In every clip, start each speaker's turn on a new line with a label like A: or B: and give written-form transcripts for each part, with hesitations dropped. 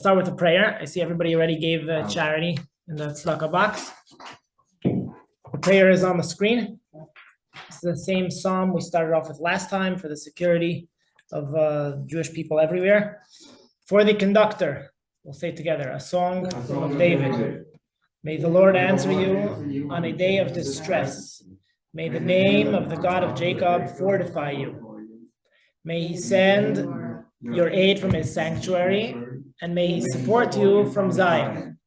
A: Start with a prayer. I see everybody already gave charity in the tzedakah box. The prayer is on the screen. It's the same psalm we started off with last time for the security of Jewish people everywhere. For the conductor, we'll say together, a song of David. May the Lord answer you on a day of distress. May the name of the God of Jacob fortify you. May he send your aid from his sanctuary, and may he support you from Zion.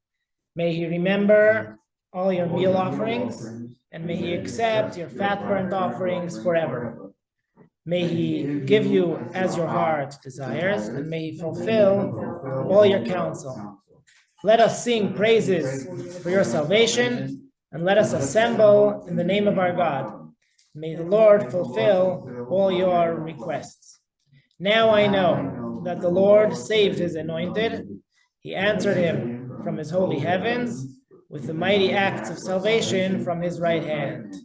A: May he remember all your meal offerings, and may he accept your fat burnt offerings forever. May he give you as your heart desires, and may he fulfill all your counsel. Let us sing praises for your salvation, and let us assemble in the name of our God. May the Lord fulfill all your requests. Now I know that the Lord saved his anointed. He answered him from his holy heavens with the mighty acts of salvation from his right hand.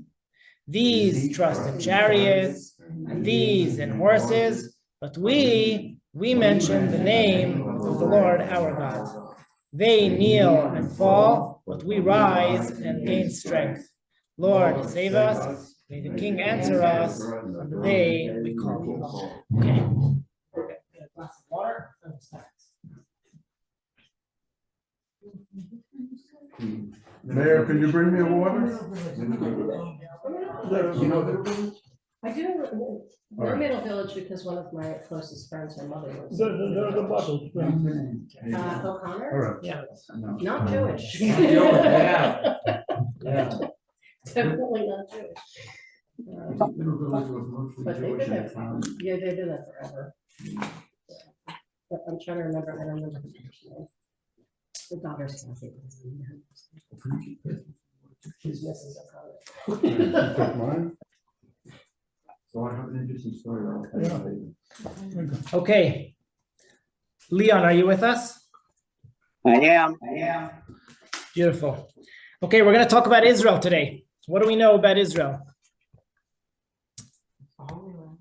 A: These trust in chariots, and these in horses, but we mention the name of the Lord our God. They kneel and fall, but we rise and gain strength. Lord, save us. May the King answer us on the day we call you. Okay. Get a glass of water and we'll start.
B: Mayor, can you bring me a water?
C: I do. I made a village because one of my closest friends, her mother was.
B: The bottles.
C: O'Connor?
B: All right.
A: Yeah.
C: Not Jewish.
D: Yeah. Yeah.
C: Definitely not Jewish. But they've been there, yeah, they've been there forever. But I'm trying to remember, I don't remember the first name. The daughter's Kathy. She's missing O'Connor.
B: Mine?
D: So I have an interesting story.
A: Okay. Leon, are you with us?
E: I am.
A: Beautiful. Okay, we're going to talk about Israel today. What do we know about Israel?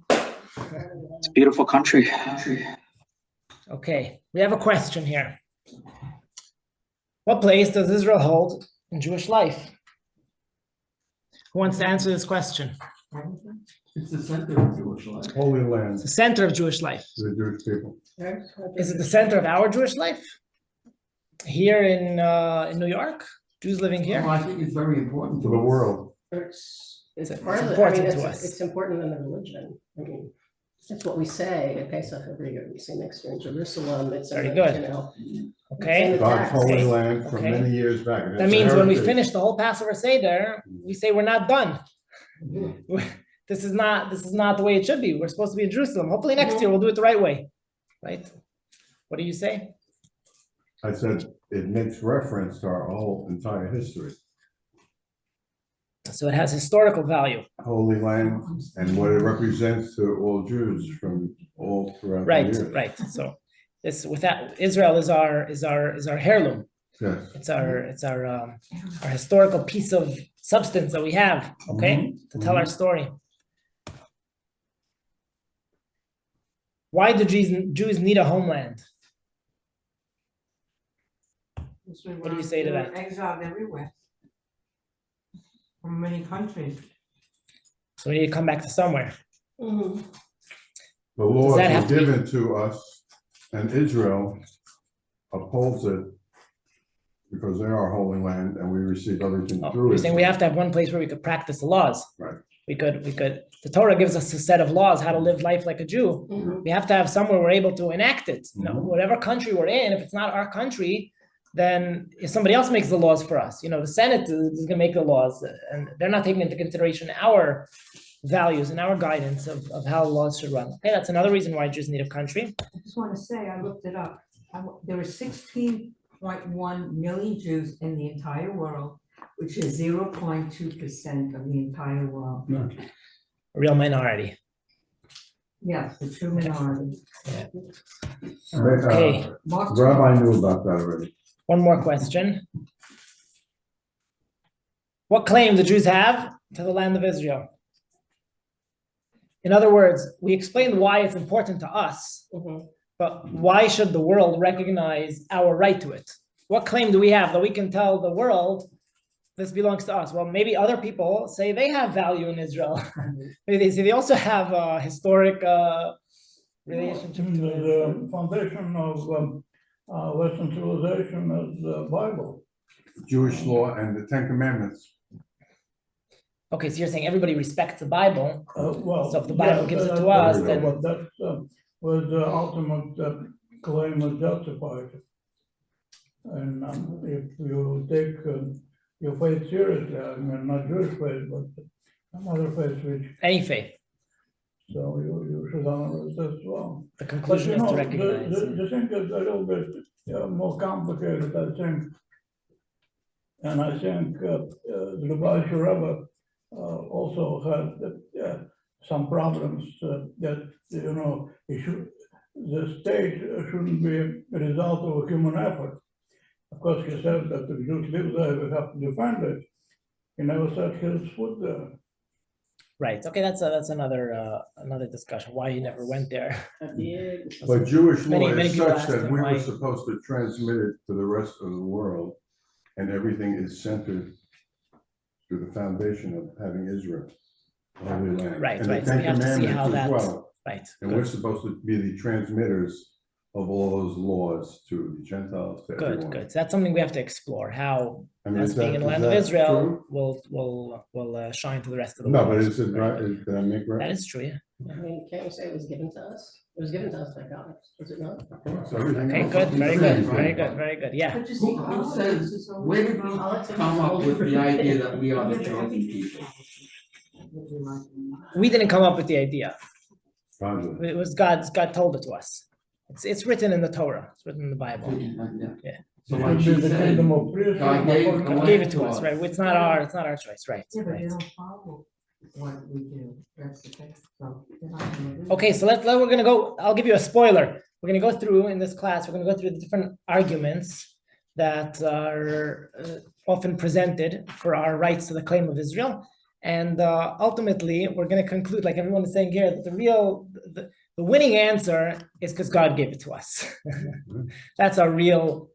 E: It's a beautiful country.
A: Okay, we have a question here. What place does Israel hold in Jewish life? Who wants to answer this question?
D: It's the center of Jewish life.
B: Holy land
A: It's the center of Jewish life.
B: to the Jewish people.
A: Is it the center of our Jewish life? Here in New York? Jews living here?
D: Well, I think it's very important
B: To the world.
C: It's
A: It's
C: part of it. I
A: important
C: mean,
A: to us.
C: it's important in the religion. I mean, that's what we say at Pesach every year. We say next year in Jerusalem. It's
A: Very
C: in
A: good.
C: You know,
A: Okay.
B: God's holy
A: Okay.
B: land from
A: Okay.
B: many years back. And
A: That
B: it's a
A: means when we
B: heritage.
A: finish the whole Passover Seder, we say we're not done. This is not the way it should be. We're supposed to be in Jerusalem. Hopefully next year we'll do it the right way. Right? What do you say?
B: I said it makes reference to our whole entire history.
A: So it has historical value.
B: Holy land and what it represents to all Jews from all throughout the
A: Right,
B: years.
A: right. So this with that Israel is our heirloom.
B: Yes.
A: It's our historical piece of substance that we have, okay, to tell our story. Why do Jews need a homeland? What do you say to that?
F: Exiled everywhere. From many countries.
A: So we need to come back to somewhere.
C: Mhm.
B: The laws
A: that have
B: were
A: to be-
B: given to us, and Israel upholds it because they are holy land, and we receive everything
A: Oh,
B: through
A: you're
B: it.
A: saying we have to have one place where we could practice the laws.
B: Right.
A: We could. The Torah gives us a set of laws how to live life like a Jew.
C: Mhm.
A: We have to have somewhere we're able to enact it. You know,
B: Mhm.
A: whatever country we're in, if it's not our country, then if somebody else makes the laws for us, the Senate is going to make the laws, and they're not taking into consideration our values and our guidance of how laws should run. Okay, that's another reason why Jews need a country.
F: I just want to say, I looked it up. There were 16.1 million Jews in the entire world, which is 0.2% of the entire world.
A: A real minority.
F: Yes, the true minority.
A: Okay.
F: Mark
B: Rabbi knew about that already.
A: One more question. What claim do Jews have to the land of Israel? In other words, we explained why it's important to us,
C: Mhm.
A: But why should the world recognize our right to it? What claim do we have that we can tell the world this belongs to us? Well, maybe other people say they have value in Israel. Maybe they say they also have a historic relationship to it.
G: The foundation of Western civilization is the Bible.
B: Jewish law and the Ten Commandments.
A: Okay, so you're saying everybody respects the Bible.
G: Well.
A: So if the Bible gives it to
G: that's-
A: us,
B: then-
G: But that was the ultimate claim of Justifies. And if you take your faith seriously, I mean, not Jewish faith, but some other faith which,
A: Any faith.
G: so you should honor it as well.
A: The
G: But
A: conclusion
G: you
A: is
G: know,
A: to recognize.
G: the thing is a little bit more complicated, I think. And I think the Lubavitcher Rebbe also had some problems that, you know, the state shouldn't be a result of a human effort. Of course, he said that if Jews live there, we have to defend it. He never set his foot there.
A: Right, okay, that's another discussion, why he never went there.
B: But Jewish law
A: Many
B: is
A: people
B: such
A: ask
B: that
A: him
B: we
A: why-
B: were supposed to transmit it to the rest of the world. And everything is centered through the foundation of having Israel, the Holy Land.
A: Right,
B: and the
A: right, so
B: Ten
A: we have to see how
B: Commandments as
A: that-
B: well.
A: Right,
B: And we're supposed to be the transmitters of all those laws to the Gentiles, to
A: good,
B: everyone.
A: good, so that's something we have to explore, how
B: I mean,
A: us
B: is
A: being
B: that-
A: in the
B: is
A: land of
B: that
A: Israel
B: true?
A: will shine to the rest of the
B: No,
A: world.
B: but is it right, did I make
A: That
B: right?
A: is true, yeah.
C: I mean, can't we say it was given to us? It was given to us by God, was it not?
B: So everything
A: Okay,
B: else
A: good,
B: is the
A: very
B: same,
A: good,
B: right?
A: very good, very good, yeah.
F: But you see,
D: Who says, where did we come up with the idea that we are the chosen people?
A: We didn't come up with the idea,
B: Probably.
A: it was God told it to us. It's written in the Torah, it's written in the Bible. Yeah.
D: So
G: It
D: like
G: should be
D: she
G: the
D: said,
G: kingdom of priests.
D: God gave
A: God gave it to us, right, it's not our choice, right,
F: Yeah, but they
A: right.
F: don't follow what we do, that's the thing, so they're not gonna do it.
A: Okay, so we're gonna go, I'll give you a spoiler. We're gonna go through in this class, we're gonna go through the different arguments that are often presented for our rights to the claim of Israel. And ultimately, we're gonna conclude, like everyone is saying here, that the winning answer is because God gave it to us. That's a real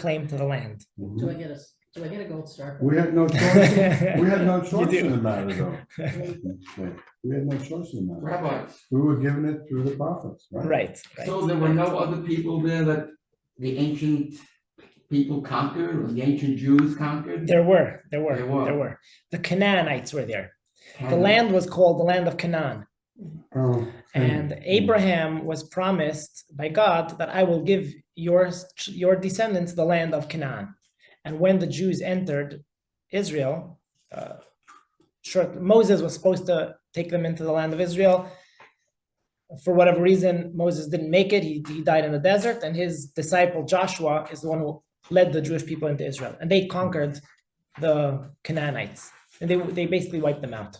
A: claim to the land.
C: Do I get a gold star?
B: We had no choice, we had no
A: You
B: choice
A: do.
B: in the matter, though. Yeah, we had no choice in the matter.
D: Rabbi,
B: We were given it through the prophets, right?
A: Right, right.
D: so there were no other people there that the ancient people conquered, or the ancient Jews conquered?
A: There were.
D: There were.
A: The Canaanites were there. The
D: Canaan.
A: land was called the land of Canaan.
B: Oh,
A: And Abraham was promised by God that I will give your descendants the land of Canaan. And when the Jews entered Israel, Moses was supposed to take them into the land of Israel. For whatever reason, Moses didn't make it. He died in the desert, and his disciple Joshua is the one who led the Jewish people into Israel. And they conquered the Canaanites, and they basically wiped them out.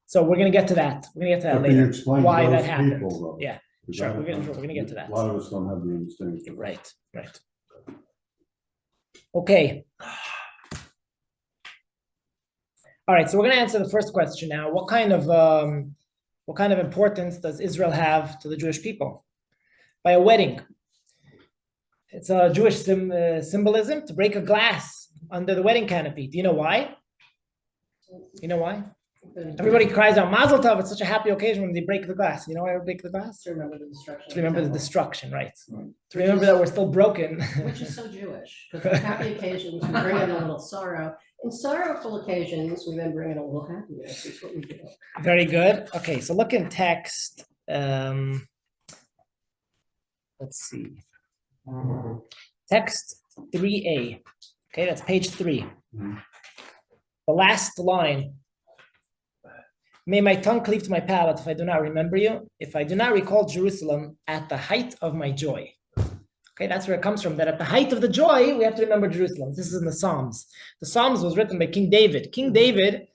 A: So we're gonna get to that. We're gonna get to that
B: But can you
A: later.
B: explain
A: Why
B: those
A: that happened?
B: people, though?
A: Yeah,
B: Because
A: sure,
B: I-
A: we're gonna get to that.
B: A lot of us don't have the understanding.
A: right, right. Okay. All right, so we're gonna answer the first question now. What kind of importance does Israel have to the Jewish people? By a wedding. It's a Jewish symbolism to break a glass under the wedding canopy. Do you know why? You know why? Everybody cries out Mazel Tov. It's such a happy occasion when they break the glass. You know why they break the glass?
C: To remember the destruction.
A: To remember the destruction, right?
D: Right.
A: To remember that we're still broken.
C: Which is so Jewish, because on happy occasions, we bring in a little sorrow. In sorrowful occasions, we then bring in a little happiness, is what we do.
A: Very good. Okay, so look in text. Let's see. Text 3a. Okay, that's page 3.
B: Mhm.
A: The last line. May my tongue cleave to my palate if I do not remember you, if I do not recall Jerusalem at the height of my joy. Okay, that's where it comes from, that at the height of the joy, we have to remember Jerusalem. This is in the Psalms. The Psalms was written by King David. King David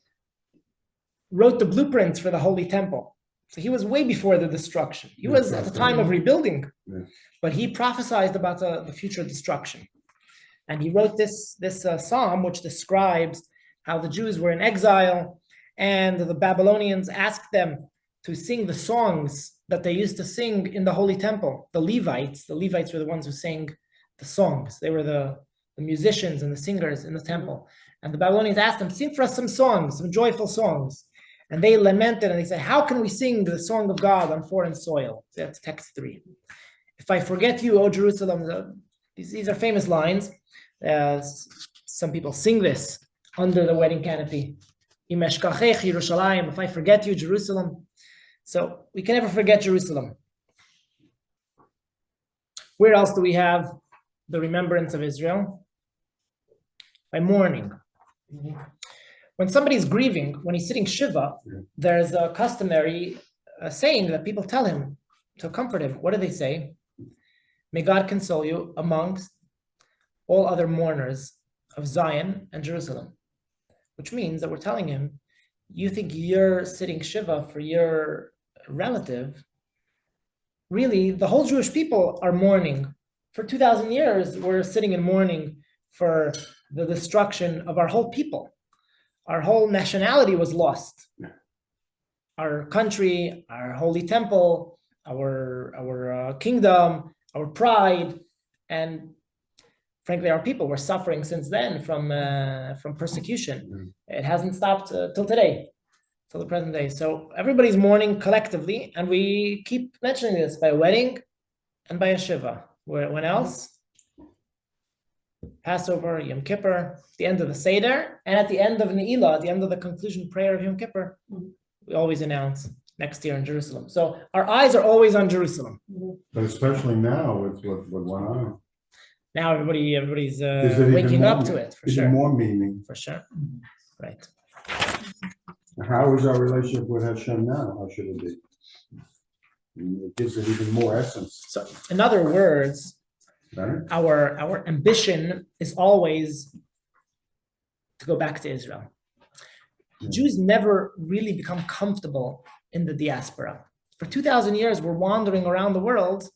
A: wrote the blueprints for the Holy Temple. So he was way before the destruction. He was at the time of rebuilding,
B: Yes.
A: but he prophesied about the future destruction. And he wrote this psalm, which describes how the Jews were in exile and the Babylonians asked them to sing the songs that they used to sing in the Holy Temple. The Levites were the ones who sang the songs. They were the musicians and the singers in the temple. And the Babylonians asked them, sing for us some songs, some joyful songs. And they lamented and they said, how can we sing the song of God on foreign soil? That's text 3. If I forget you, O Jerusalem, these are famous lines. Some people sing this under the wedding canopy. If I forget you, Jerusalem. So we can never forget Jerusalem. Where else do we have the remembrance of Israel? By mourning. When somebody's grieving, when he's sitting Shiva, there's a customary saying that people tell him to comfort him. What do they say? May God console you amongst all other mourners of Zion and Jerusalem. Which means that we're telling him, you think you're sitting Shiva for your relative. Really, the whole Jewish people are mourning. For 2,000 years, we're sitting in mourning for the destruction of our whole people. Our whole nationality was lost. Our country, our holy temple, our kingdom, our pride, and frankly, our people were suffering since then from persecution. It hasn't stopped till today, till the present day. So everybody's mourning collectively, and we keep mentioning this by a wedding and by a Shiva. When else? Passover, Yom Kippur, the end of the Seder, and at the end of Ne'ilah, at the end of the conclusion prayer of Yom Kippur, we always announce next year in Jerusalem. So our eyes are always on Jerusalem.
B: But especially now with what went on.
A: Now everybody's
B: Is it even
A: waking
B: more
A: up to
B: meaning?
A: it, for
B: Even
A: sure.
B: more meaning.
A: For sure. Right.
B: How is our relationship with Hashem now? How should it be? It gives it even more essence.
A: So in other words,
B: Right?
A: our ambition is always to go back to Israel. Jews never really become comfortable in the diaspora. For 2,000 years, we're wandering around the world.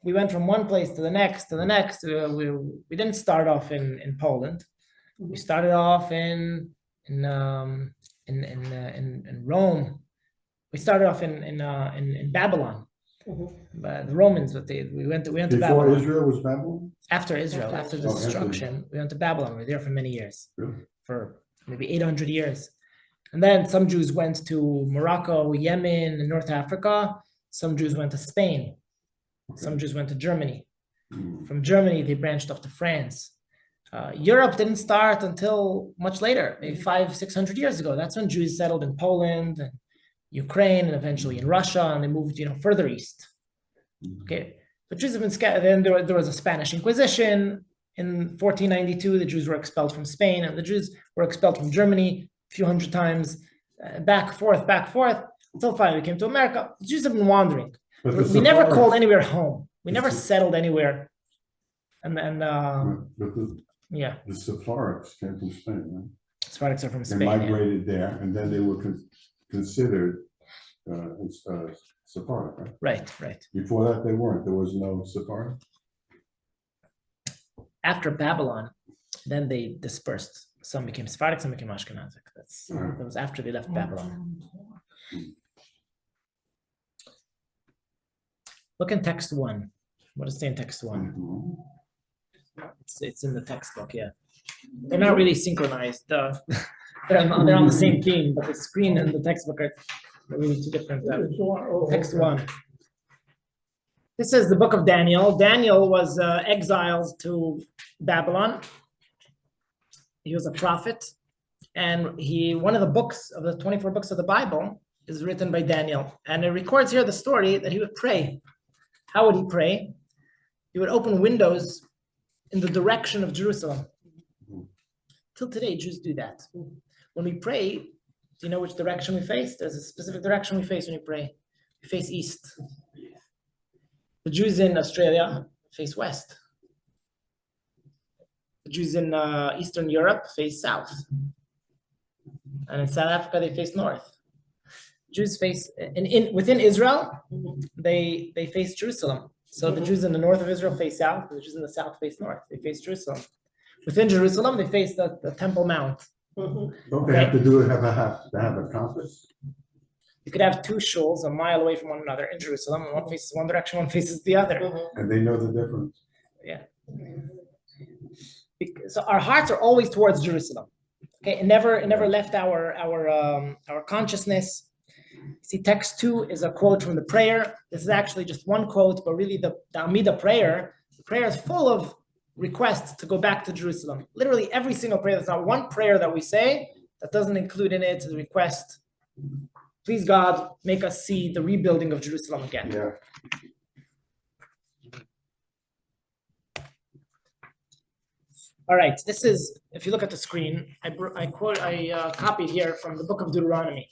A: We went from one place to the next, to the next. We didn't start off in Poland. We started off in Rome. We started off in Babylon. But the Romans, we went to
B: Before
A: Babylon.
B: Israel was Babylon?
A: After Israel, after the destruction, we went to Babylon. We were there for many years,
B: Really?
A: for maybe 800 years. And then some Jews went to Morocco, Yemen, and North Africa. Some Jews went to Spain. Some Jews went to Germany. From Germany, they branched off to France. Europe didn't start until much later, maybe 500-600 years ago. That's when Jews settled in Poland and Ukraine and eventually in Russia, and they moved, further east. Okay, but Jews have been scattered. Then there was a Spanish Inquisition. In 1492, the Jews were expelled from Spain, and the Jews were expelled from Germany a few hundred times, back, forth, until finally we came to America. The Jews have been wandering. We never called anywhere home. We never settled anywhere. Yeah.
B: The Sephardics came from Spain, right?
A: Sephardics are from
B: They
A: Spain.
B: migrated there, and then they were considered Sephardic, right?
A: Right.
B: Before that, they weren't. There was no Sephardic.
A: After Babylon, then they dispersed. Some became Sephardic, some became Ashkenazic. That was after they left Babylon. Look in text 1. What does it say in text 1? It's in the textbook, yeah. They're not really synchronized. They're on the same theme, but the screen and the textbook are really two different. Text 1. This is the book of Daniel. Daniel was exiled to Babylon. He was a prophet, and one of the books of the 24 books of the Bible is written by Daniel, and it records here the story that he would pray. How would he pray? He would open windows in the direction of Jerusalem. Till today, Jews do that. When we pray, do you know which direction we face? There's a specific direction we face when we pray. We face east. The Jews in Australia face west. The Jews in Eastern Europe face south. And in South Africa, they face north. Jews face, within Israel, they face Jerusalem. So the Jews in the north of Israel face south, the Jews in the south face north. They face Jerusalem. Within Jerusalem, they face the Temple Mount.
B: Don't they have to have a compass?
A: You could have two shuls a mile away from one another in Jerusalem, and one faces one direction, one faces the other.
B: And they know the difference.
A: So our hearts are always towards Jerusalem. Okay, it never left our consciousness. See, text 2 is a quote from the prayer. This is actually just one quote, but really the Amidah prayer, the prayer is full of requests to go back to Jerusalem. Literally every single prayer. There's not one prayer that we say that doesn't include in it the request, please God, make us see the rebuilding of Jerusalem again.
B: Yeah.
A: All right, this is, if you look at the screen, I copied here from the book of Deuteronomy.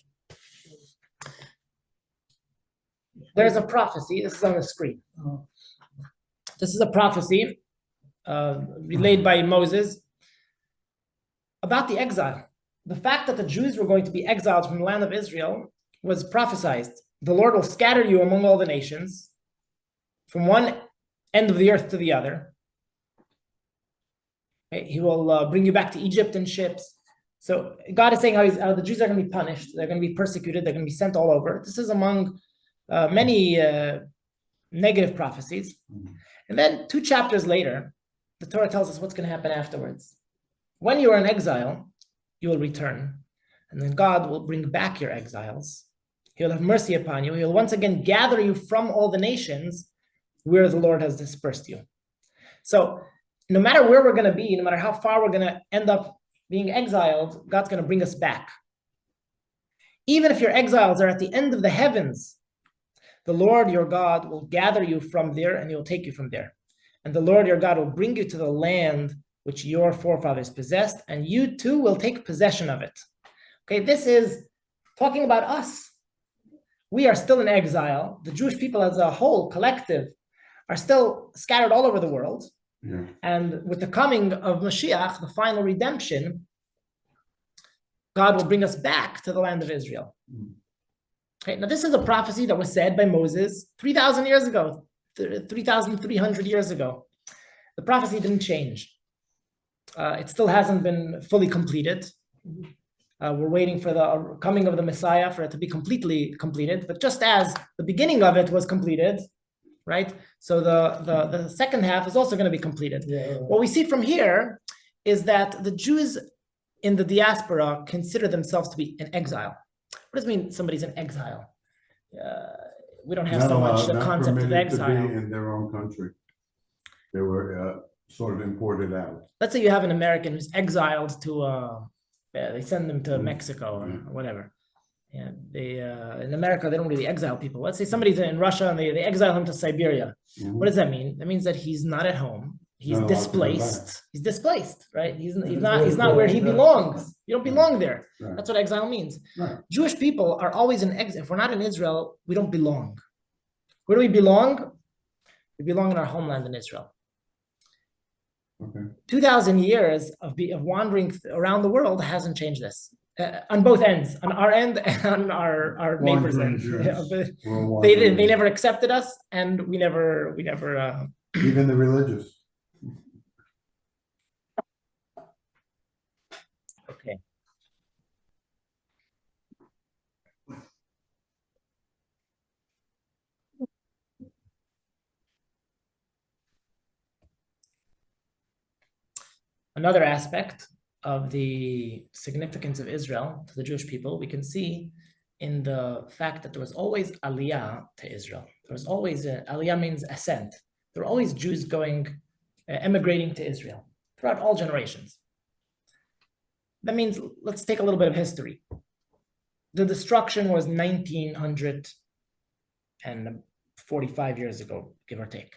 A: There's a prophecy, this is on the screen. This is a prophecy relayed by Moses about the exile. The fact that the Jews were going to be exiled from the land of Israel was prophesied. The Lord will scatter you among all the nations, from one end of the earth to the other. Okay, he will bring you back to Egypt in ships. So God is saying how the Jews are going to be punished. They're going to be persecuted. They're going to be sent all over. This is among many negative prophecies. And then 2 chapters later, the Torah tells us what's going to happen afterwards. When you are in exile, you will return. And then God will bring back your exiles. He will have mercy upon you. He will once again gather you from all the nations where the Lord has dispersed you. So no matter where we're going to be, no matter how far we're going to end up being exiled, God's going to bring us back. Even if your exiles are at the end of the heavens, the Lord your God will gather you from there and he will take you from there. And the Lord your God will bring you to the land which your forefathers possessed, and you too will take possession of it. Okay, this is talking about us. We are still in exile. The Jewish people as a whole, collective, are still scattered all over the world.
B: Yeah.
A: And with the coming of Mashiach, the final redemption, God will bring us back to the land of Israel. Okay, now this is a prophecy that was said by Moses 3,000 years ago, 3,300 years ago. The prophecy didn't change. It still hasn't been fully completed. We're waiting for the coming of the Messiah for it to be completely completed. But just as the beginning of it was completed, right? So the second half is also going to be completed.
G: Yeah.
A: What we see from here is that the Jews in the diaspora consider themselves to be in exile. What does it mean somebody's in exile? We don't have
B: Not
A: so much
B: allowed,
A: the
B: not
A: concept of
B: permitted to
A: exile.
B: be in their own country. They were sort of imported out.
A: Let's say you have an American who's exiled to, they send them to Mexico or whatever. Yeah, they in America, they don't really exile people. Let's say somebody's in Russia and they exile him to Siberia. What does that mean? That means that he's not at home. He's
B: Not allowed to come back.
A: displaced. He's displaced, right? He's not where he belongs. You don't belong there.
B: Right.
A: That's what exile means.
B: Right.
A: Jewish people are always in exile. If we're not in Israel, we don't belong. Where do we belong? We belong in our homeland in Israel.
B: Okay.
A: 2,000 years of wandering around the world hasn't changed this. On both ends, on our end and on our neighbors'
B: Wandering
A: end.
B: Jews.
A: Yeah,
B: We're
A: they
B: wandering.
A: never accepted us, and we never.
B: Even the religious.
A: Okay. Another aspect of the significance of Israel to the Jewish people, we can see in the fact that there was always aliyah to Israel. There was always, aliyah means ascent. There were always Jews emigrating to Israel throughout all generations. That means, let's take a little bit of history. The destruction was 1945 years ago, give or take.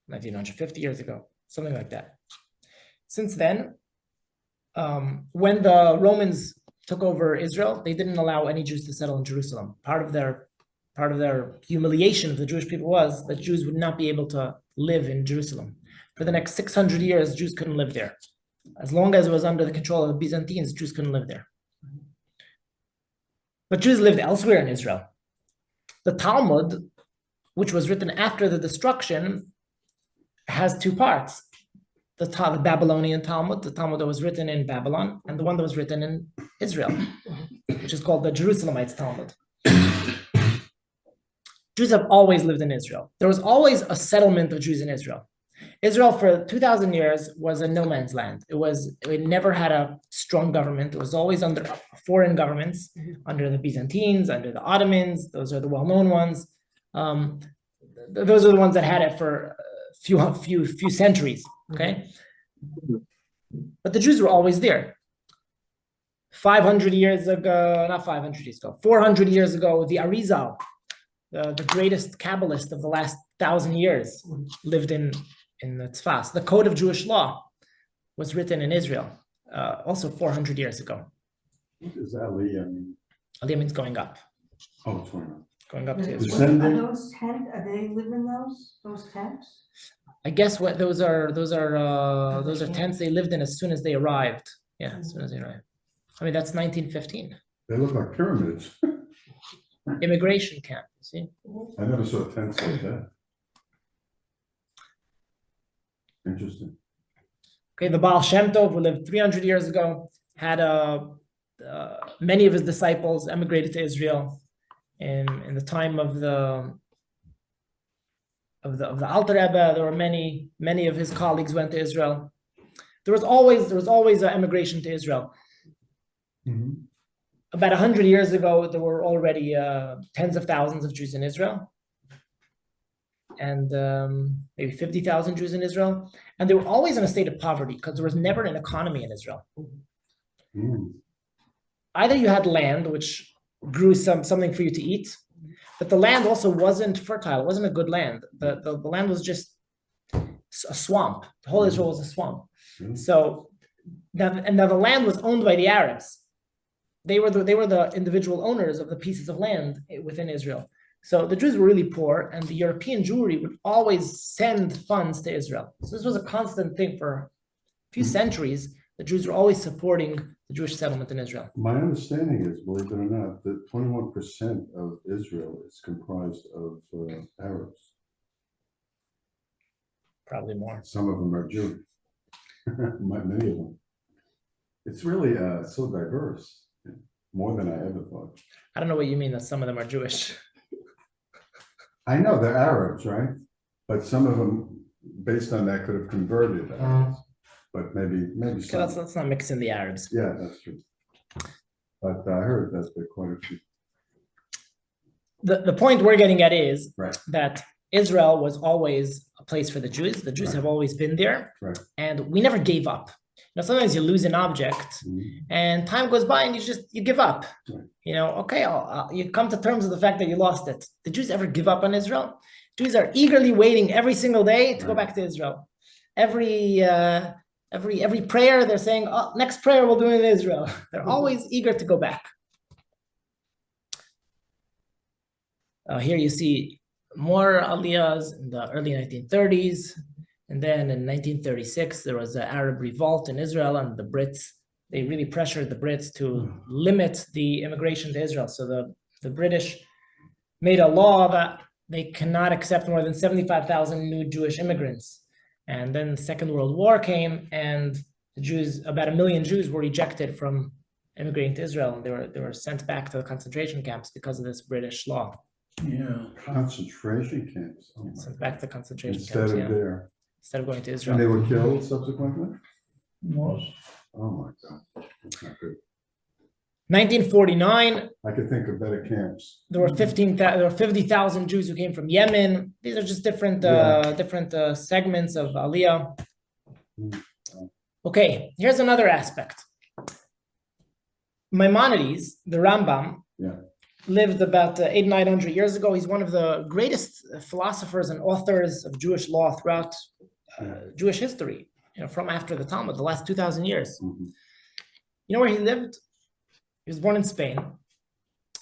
A: 1950 years ago, something like that. Since then, when the Romans took over Israel, they didn't allow any Jews to settle in Jerusalem. Part of their humiliation of the Jewish people was that Jews would not be able to live in Jerusalem. For the next 600 years, Jews couldn't live there. As long as it was under the control of the Byzantines, Jews couldn't live there. But Jews lived elsewhere in Israel. The Talmud, which was written after the destruction, has 2 parts. The Babylonian Talmud, the Talmud that was written in Babylon, and the one that was written in Israel, which is called the Jerusalemites Talmud. Jews have always lived in Israel. There was always a settlement of Jews in Israel. Israel for 2,000 years was a no man's land. It never had a strong government. It was always under foreign governments, under the Byzantines, under the Ottomans. Those are the well-known ones. Those are the ones that had it for a few centuries. Okay, but the Jews were always there. 500 years ago, not 500 years ago, 400 years ago, the Arizal, the greatest Kabbalist of the last 1,000 years, lived in the Tzfas. The Code of Jewish Law was written in Israel, also 400 years ago.
B: What does Aliyah mean?
A: Aliyah means going up,
B: Oh, 21.
A: going up to Israel.
B: Descending?
F: Are those tent, are they live in those tents?
A: I guess what those are tents they lived in as soon as they arrived. Yeah, as soon as they arrived. I mean, that's 1915.
B: They look like pyramids.
A: Immigration camp, you see?
B: I never saw tents like that. Interesting.
A: Okay, the Baal Shem Tov, who lived 300 years ago, had many of his disciples emigrated to Israel in the time of the Alter Rebbe. There were many of his colleagues went to Israel. There was always an emigration to Israel.
B: Mhm.
A: About 100 years ago, there were already tens of thousands of Jews in Israel, and maybe 50,000 Jews in Israel. And they were always in a state of poverty because there was never an economy in Israel.
B: Mm.
A: Either you had land, which grew something for you to eat, but the land also wasn't fertile. It wasn't a good land. The land was just a swamp. The whole Israel was a swamp.
B: Mm.
A: So now the land was owned by the Arabs. They were the individual owners of the pieces of land within Israel. So the Jews were really poor, and the European Jewry would always send funds to Israel. So this was a constant thing for a few centuries. The Jews were always supporting the Jewish settlement in Israel.
B: My understanding is, believe it or not, that 21% of Israel is comprised of Arabs.
A: Probably more.
B: Some of them are Jewish. Many of them. It's really so diverse, more than I ever thought.
A: I don't know what you mean that some of them are Jewish.
B: I know they're Arabs, right? But some of them, based on that, could have converted. But maybe
A: Okay,
B: some.
A: let's not mix in the Arabs.
B: Yeah, that's true. But I heard that there are quite a few.
A: The point we're getting at is
B: Right.
A: that Israel was always a place for the Jews. The Jews
B: Right.
A: have always been there,
B: Right.
A: and we never gave up. You know, sometimes you lose an object,
B: Mhm.
A: and time goes by, and you give up.
B: Right.
A: You know, okay, you come to terms with the fact that you lost it. Did Jews ever give up on Israel? Jews are eagerly waiting every single day to go
B: Right.
A: back to Israel. Every prayer, they're saying, "Oh, next prayer we'll do it in Israel." They're always eager to go back. Here you see more aliyahs in the early 1930s. And then in 1936, there was an Arab revolt in Israel, and the Brits, they really pressured the Brits to limit the immigration to Israel. So the British made a law that they cannot accept more than 75,000 new Jewish immigrants. And then the Second World War came, and the Jews, about 1 million Jews were ejected from immigrating to Israel. And they were sent back to the concentration camps because of this British law.
G: Yeah.
B: Concentration camps. Oh my
A: Sent
B: God.
A: back to concentration
B: Instead
A: camps,
B: of
A: yeah,
B: there.
A: instead of going to
B: And
A: Israel.
B: they were killed subsequently?
G: Most.
B: Oh my God. That's not good.
A: 1949,
B: I could think of better camps.
A: there were 50,000 Jews who came from Yemen. These are just different segments of Aliyah.
B: Mm.
A: Okay, here's another aspect. Maimonides, the Rambam,
B: Yeah.
A: lived about 800-900 years ago. He's one of the greatest philosophers and authors of Jewish law throughout Jewish history, you know, from after the Talmud, the last 2,000 years.
B: Mhm.
A: You know where he lived? He was born in Spain.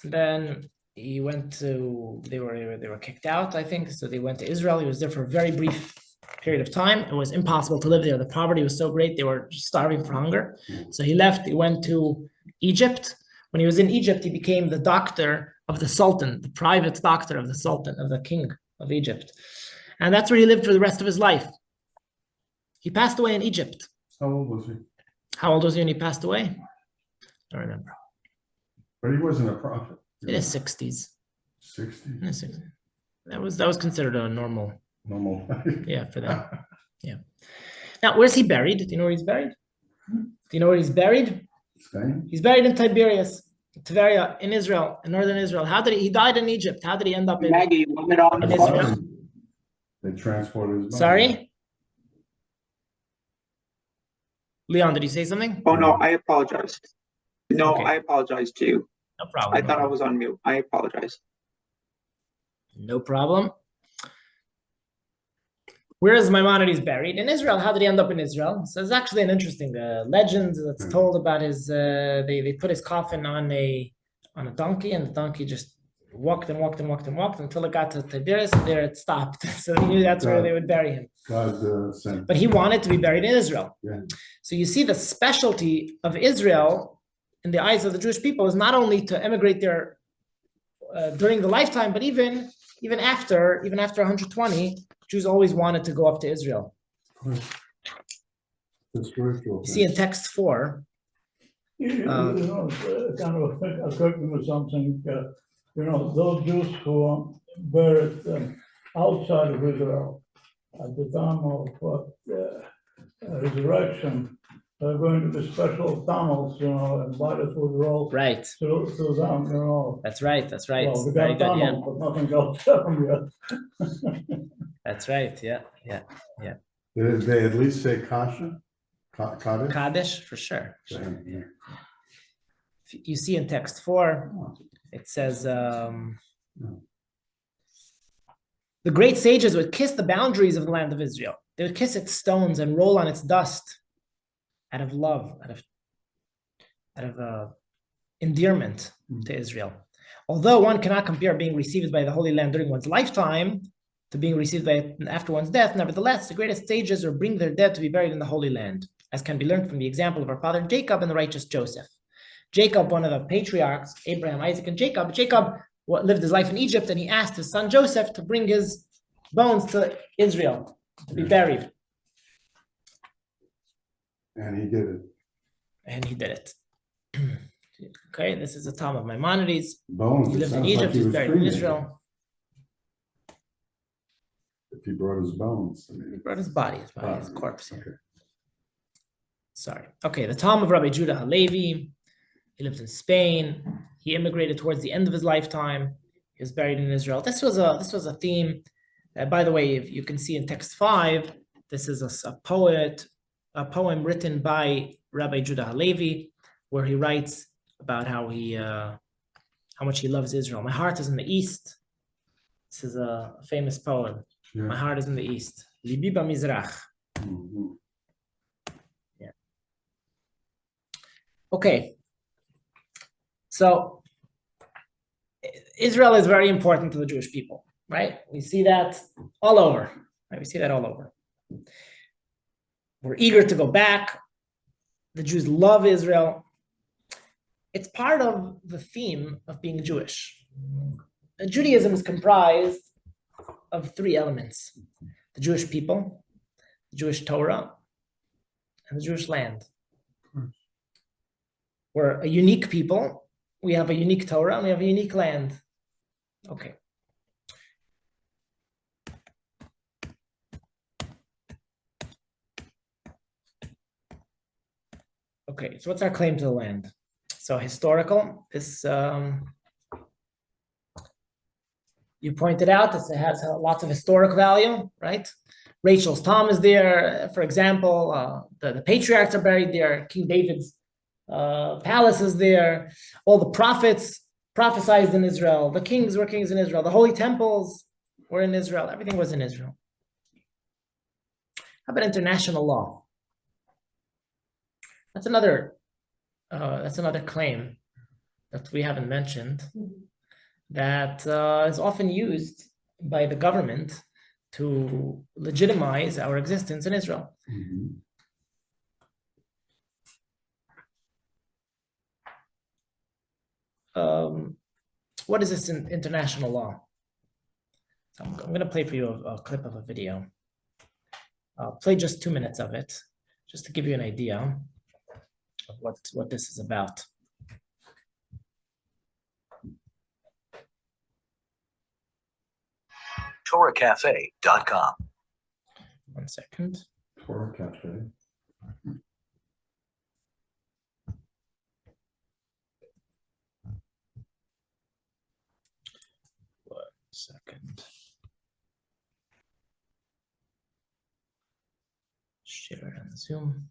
A: Then he went to, they were kicked out, I think. So they went to Israel. He was there for a very brief period of time. It was impossible to live there. The poverty was so great. They were just starving for hunger. So he left. He went to Egypt. When he was in Egypt, he became the doctor of the Sultan, the private doctor of the Sultan, of the king of Egypt. And that's where he lived for the rest of his life. He passed away in Egypt.
B: How old was he?
A: How old was he when he passed away? I don't remember.
B: But he wasn't a prophet.
A: In his 60s.
B: 60?
A: In his 60s. That was considered a normal,
B: Normal.
A: yeah, for them. Yeah. Now, where's he buried? Do you know where he's buried? Do you know where he's buried?
B: Spain?
A: He's buried in Tiberias, Tiberia, in Israel, in northern Israel. How did he died in Egypt? How did he end up in
E: Maggie, you want it on
A: in
E: the
A: Israel?
E: phone?
B: They transported his body.
A: Sorry? Leon, did you say something?
E: Oh, no, I apologize. No,
A: Okay.
E: I apologize to you.
A: No problem.
E: I
A: no
E: thought I
A: problem.
E: was on mute. I apologize.
A: No problem. Where is Maimonides buried? In Israel. How did he end up in Israel? So it's actually an interesting legend that's told about his. They put his coffin on a donkey, and the donkey just walked and walked and walked and walked until it got to Tiberias, and there it stopped. So he knew that's where they would bury him.
B: God sent.
A: But he wanted to be buried in Israel.
B: Yeah.
A: So you see the specialty of Israel in the eyes of the Jewish people is not only to emigrate there during the lifetime, but even after 120, Jews always wanted to go up to Israel.
B: The spiritual.
A: You see in text 4,
G: You know, it's kind of occurred to me something, you know, those Jews who are buried outside of Israel at the time of resurrection, there are going to be special tunnels, you know, and bodies would roll
A: right?
G: through them, you know.
A: That's right. That's right.
G: Well, we
A: Very
G: got
A: good. Yeah,
G: tunnels, but nothing else happened yet.
A: that's right. Yeah.
B: Did they at least say kasha? Kaddish?
A: Kaddish for sure.
B: Yeah.
A: You see in text 4, it says the great sages would kiss the boundaries of the land of Israel. They would kiss its stones and roll on its dust out of love, out of endearment to Israel. Although one cannot compare being received by the Holy Land during one's lifetime to being received by it after one's death, nevertheless, the greatest sages will bring their dead to be buried in the Holy Land, as can be learned from the example of our father Jacob and the righteous Joseph. Jacob, one of the patriarchs, Abraham, Isaac, and Jacob. Jacob lived his life in Egypt, and he asked his son Joseph to bring his bones to Israel to be buried.
B: And he did it.
A: And he did it. Okay, this is the Tom of Maimonides.
B: Bones.
A: He
B: it
A: lived in
B: sounds like
A: Egypt,
B: he
A: he's
B: was
A: buried in
B: cremated.
A: Israel.
B: If he brought his bones. I mean,
A: He brought his body, his corpse. Yeah.
B: Okay.
A: Sorry. Okay, the Tom of Rabbi Judah Halevi. He lived in Spain. He immigrated towards the end of his lifetime. He was buried in Israel. This was a theme. By the way, if you can see in text 5, this is a poem written by Rabbi Judah Halevi, where he writes about how much he loves Israel. My heart is in the east. This is a famous poem.
B: Yeah.
A: My heart is in the east. Libi b'mizrach.
B: Mhm.
A: Yeah. Okay. So Israel is very important to the Jewish people, right? We see that all over. Right? We see that all over. We're eager to go back. The Jews love Israel. It's part of the theme of being Jewish. Judaism is comprised of 3 elements: the Jewish people, the Jewish Torah, and the Jewish land. We're a unique people. We have a unique Torah, and we have a unique land. Okay. Okay, so what's our claim to the land? So historical, this, you pointed out, this has lots of historic value, right? Rachel's tomb is there, for example, the patriarchs are buried there, King David's palace is there, all the prophets prophesied in Israel, the kings were kings in Israel, the holy temples were in Israel, everything was in Israel. How about international law? That's another claim that we haven't mentioned that is often used by the government to legitimize our existence in Israel.
B: Mhm.
A: What is this in international law? So I'm going to play for you a clip of a video. I'll play just 2 minutes of it, just to give you an idea of what this is about.
H: TorahCafe.com.
A: 1 second.
B: Torah Cafe.
A: Second. Share it on Zoom.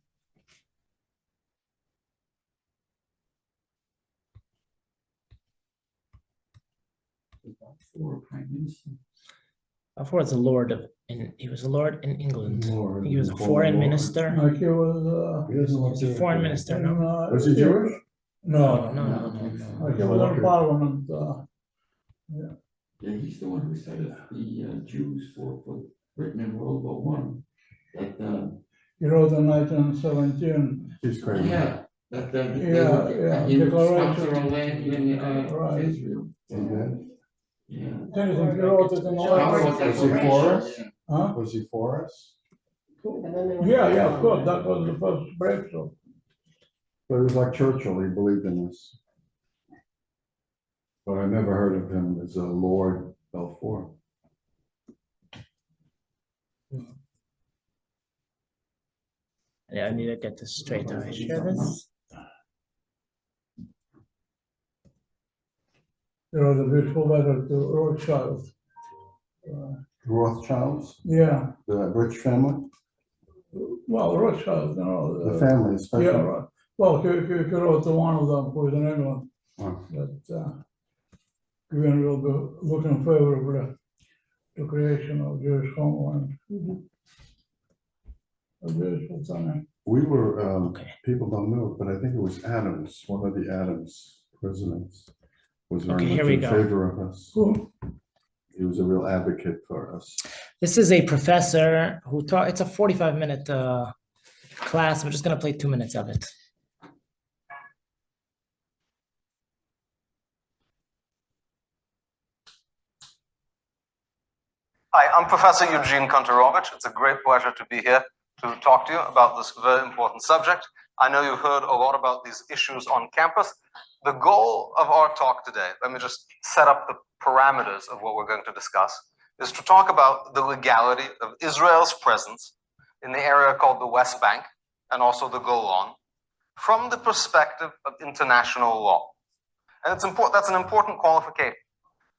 D: For prime minister.
A: Balfour was a lord of, he was a lord in England.
B: Lord,
A: He was a
B: before
A: foreign
B: Lord.
A: minister.
G: Like he was,
B: He doesn't
A: He
B: look
A: was a
B: Jewish,
A: foreign
B: does he?
A: minister, no?
B: Was he Jewish?
G: No,
A: No.
G: like he was in parliament,
D: Yeah, he's the one who set up the Jews for Britain in World War One. That
G: he wrote in 1917,
B: He's crazy.
D: yeah, that
G: Yeah,
D: he would
G: declaration.
D: sponsor a land in
G: Right.
D: Israel.
B: He did?
D: Yeah.
G: anything, he wrote it in the
D: Charles
G: letter.
B: Was he for us?
G: Huh?
B: Was he for us?
C: And then they went
G: Yeah,
C: down.
G: of course, that was the first breakthrough.
B: But it was like Churchill, he believed in us. But I never heard of him as a Lord Balfour.
A: Yeah, I need to get this straight. How I share this?
G: He wrote a beautiful letter to Rothschild.
B: Rothschilds,
G: Yeah,
B: the rich family,
G: well, Rothschild,
B: the family especially.
G: Yeah, right. Well, he wrote to one of them who is in England,
B: Oh.
G: that Queen will be looking favorably to creation of Jewish homeland. A beautiful thing.
B: We were,
A: Okay.
B: people don't know, it, but I think it was Adams, one of the Adams presidents, was very
A: Okay,
B: much
A: here we
B: in
A: go.
B: favor of us.
G: Who?
B: He was a real advocate for us.
A: This is a professor who taught, it's a 45-minute class. We're just gonna play 2 minutes of it.
I: Hi, I'm Professor Eugene Kontorovich. It's a great pleasure to be here to talk to you about this very important subject. I know you've heard a lot about these issues on campus. The goal of our talk today, let me just set up the parameters of what we're going to discuss, is to talk about the legality of Israel's presence in the area called the West Bank and also the Golan from the perspective of international law. And it's important, that's an important qualification.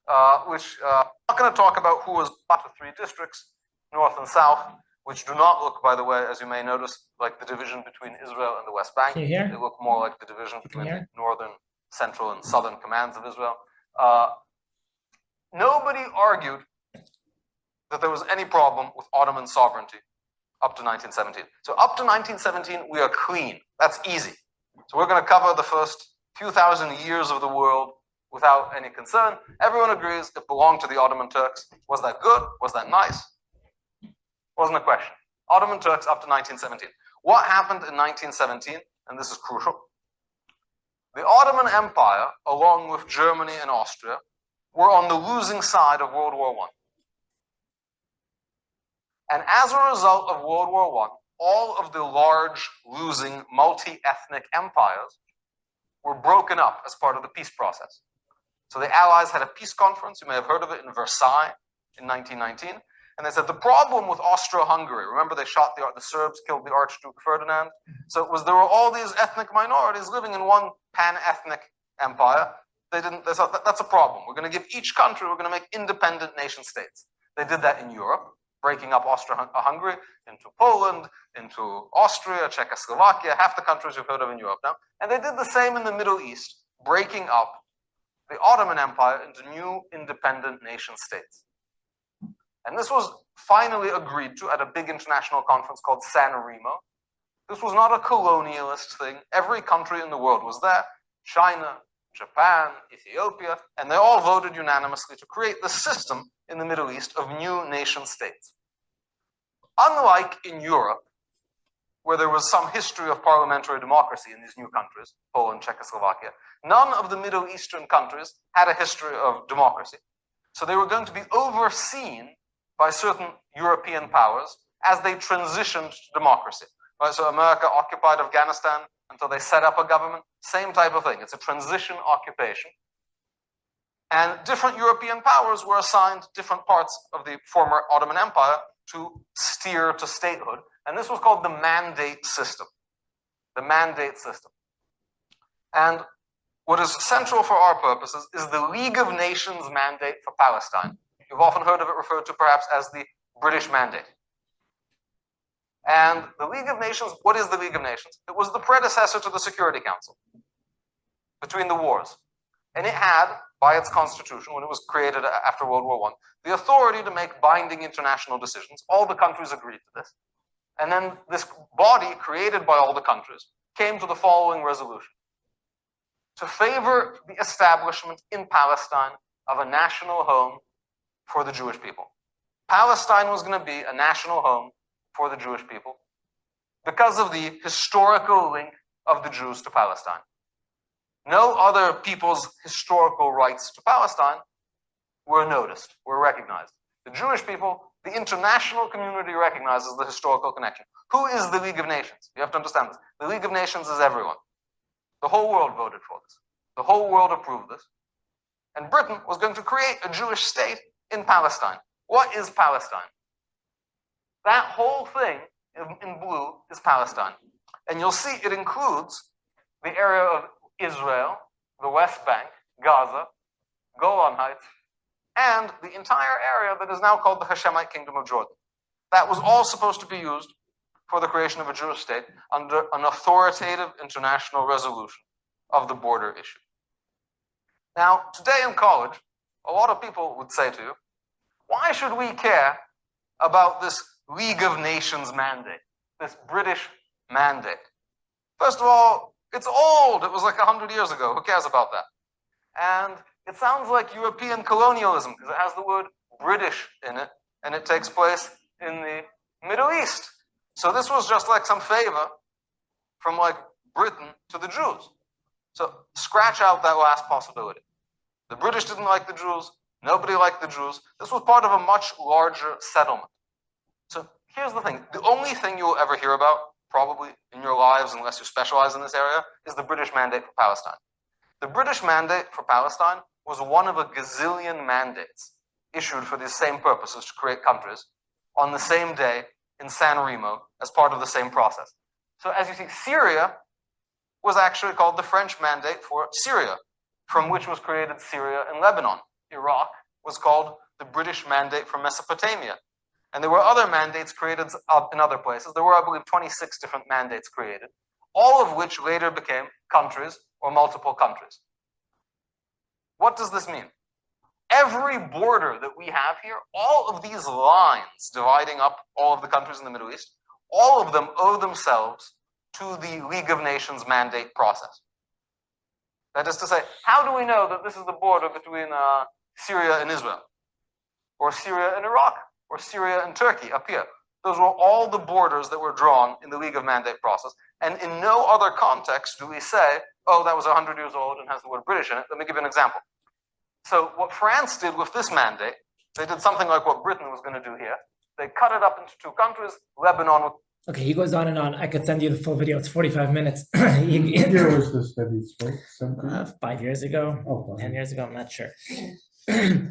I: I'm not going to talk about who was part of 3 districts, north and south, which do not look, by the way, as you may notice, like the division between Israel and the West Bank.
A: Can you hear?
I: They look more like the division between the
A: hear?
I: northern, central, and southern commands of Israel. Nobody argued that there was any problem with Ottoman sovereignty up to 1917. So up to 1917, we are clean. That's easy. So we're going to cover the first few thousand years of the world without any concern. Everyone agrees it belonged to the Ottoman Turks. Was that good? Was that nice? Wasn't a question. Ottoman Turks up to 1917. What happened in 1917? And this is crucial. The Ottoman Empire, along with Germany and Austria, were on the losing side of World War I. And as a result of World War I, all of the large losing multi-ethnic empires were broken up as part of the peace process. So the Allies had a peace conference, you may have heard of it, in Versailles in 1919. And they said the problem with Austro-Hungary, remember they shot the Serbs, killed the Archduke Ferdinand. So it was, there were all these ethnic minorities living in one pan-ethnic empire. They thought that's a problem. We're going to give each country, we're going to make independent nation states. They did that in Europe, breaking up Austro-Hungary into Poland, into Austria, Czechoslovakia, half the countries you've heard of in Europe now. And they did the same in the Middle East, breaking up the Ottoman Empire into new independent nation states. And this was finally agreed to at a big international conference called San Remo. This was not a colonialist thing. Every country in the world was there. China, Japan, Ethiopia, and they all voted unanimously to create the system in the Middle East of new nation states. Unlike in Europe, where there was some history of parliamentary democracy in these new countries, Poland, Czechoslovakia, none of the Middle Eastern countries had a history of democracy. So they were going to be overseen by certain European powers as they transitioned to democracy. Right? So America occupied Afghanistan until they set up a government, same type of thing. It's a transition occupation. And different European powers were assigned different parts of the former Ottoman Empire to steer to statehood. And this was called the mandate system. The mandate system. And what is central for our purposes is the League of Nations mandate for Palestine. You've often heard of it referred to perhaps as the British Mandate. And the League of Nations, what is the League of Nations? It was the predecessor to the Security Council between the wars. And it had, by its constitution, when it was created after World War I, the authority to make binding international decisions. All the countries agreed to this. And then this body, created by all the countries, came to the following resolution: to favor the establishment in Palestine of a national home for the Jewish people. Palestine was going to be a national home for the Jewish people because of the historical link of the Jews to Palestine. No other people's historical rights to Palestine were noticed, were recognized. The Jewish people, the international community recognizes the historical connection. Who is the League of Nations? You have to understand this. The League of Nations is everyone. The whole world voted for this. The whole world approved this. And Britain was going to create a Jewish state in Palestine. What is Palestine? That whole thing in blue is Palestine. And you'll see it includes the area of Israel, the West Bank, Gaza, Golan Heights, and the entire area that is now called the Hashemite Kingdom of Jordan. That was all supposed to be used for the creation of a Jewish state under an authoritative international resolution of the border issue. Now, today in college, a lot of people would say to you, why should we care about this League of Nations mandate, this British mandate? First of all, it's old. It was like 100 years ago. Who cares about that? And it sounds like European colonialism because it has the word British in it, and it takes place in the Middle East. So this was just like some favor from like Britain to the Jews. So scratch out that last possibility. The British didn't like the Jews. Nobody liked the Jews. This was part of a much larger settlement. So here's the thing. The only thing you'll ever hear about, probably in your lives, unless you specialize in this area, is the British Mandate for Palestine. The British Mandate for Palestine was one of a gazillion mandates issued for the same purposes, to create countries, on the same day in San Remo as part of the same process. So as you see, Syria was actually called the French Mandate for Syria, from which was created Syria and Lebanon. Iraq was called the British Mandate for Mesopotamia. And there were other mandates created in other places. There were, I believe, 26 different mandates created, all of which later became countries or multiple countries. What does this mean? Every border that we have here, all of these lines dividing up all of the countries in the Middle East, all of them owe themselves to the League of Nations mandate process. That is to say, how do we know that this is the border between Syria and Israel, or Syria and Iraq, or Syria and Turkey up here? Those were all the borders that were drawn in the League of Mandate process. And in no other context do we say, oh, that was 100 years old and has the word British in it. Let me give you an example. So what France did with this mandate, they did something like what Britain was going to do here. They cut it up into two countries, Lebanon.
A: Okay, he goes on and on. I could send you the full video. It's 45 minutes.
B: What year was this that he spoke?
A: 5 years ago,
B: Oh,
A: 10 years ago, I'm not sure.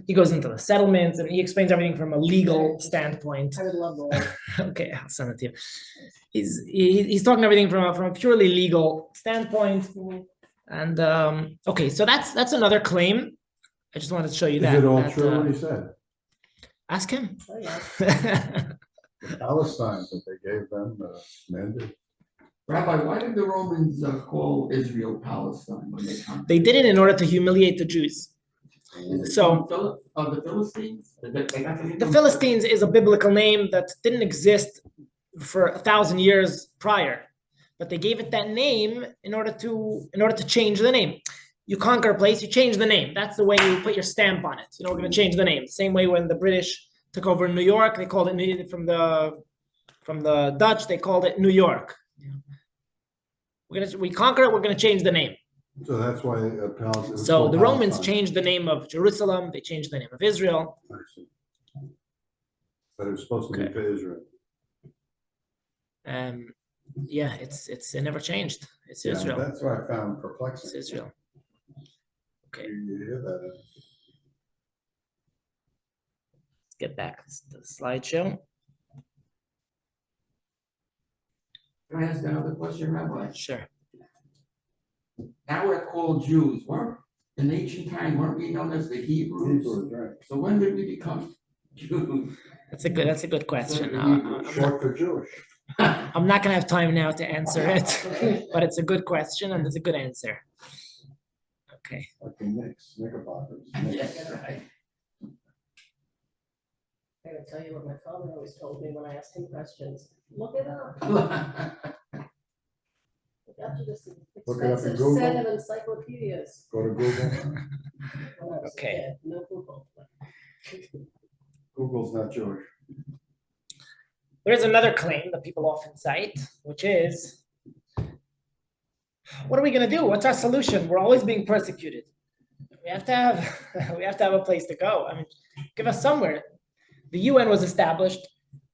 A: He goes into the settlements and he explains everything from a legal standpoint.
C: I would love that.
A: Okay, I'll send it to you. He's talking everything from a purely legal standpoint. And okay, so that's another claim. I just wanted to show you that.
B: Is it all
A: that,
B: true what he said?
A: Ask him.
C: Oh, yeah.
B: The Palestine that they gave them mandate.
D: Rabbi, why did the Romans call Israel Palestine when they conquered?
A: They did it in order to humiliate the Jews. So
D: the Philistines?
A: the Philistines is a biblical name that didn't exist for 1,000 years prior, but they gave it that name in order to change the name. You conquer a place, you change the name. That's the way you put your stamp on it. We're going to change the name. Same way when the British took over New York, they called it from the Dutch, they called it New York. We conquer it, we're going to change the name.
B: So that's why Palestine.
A: So the Romans changed the name of Jerusalem, they changed the name of Israel.
B: But it was supposed to be for Israel.
A: Yeah, it never changed. It's
B: Yeah,
A: Israel.
B: that's what I found perplexing.
A: It's Israel. Okay.
B: You hear that?
A: get back to the slideshow.
D: Can I ask another question, Rabbi?
A: Sure.
D: Now we're called Jews, weren't, in ancient time, weren't we known as the Hebrews?
B: Hebrew, right?
D: So when did we become Jews?
A: That's a good question.
B: Short for Jewish.
A: I'm not gonna have time now to answer it, but it's a good question and it's a good answer. Okay.
B: Like the Knickerbockers.
D: Yeah, right.
C: I gotta tell you what my father always told me when I asked him questions, look it up. Look up to this
B: Look it up in
C: expensive
B: Google.
C: set of encyclopedias.
B: Go to Google.
C: When I was a
A: Okay.
C: kid, no Google.
B: Google's not Jewish.
A: There's another claim that people often cite, which is, what are we gonna do? What's our solution? We're always being persecuted. We have to have a place to go. I mean, give us somewhere. The UN was established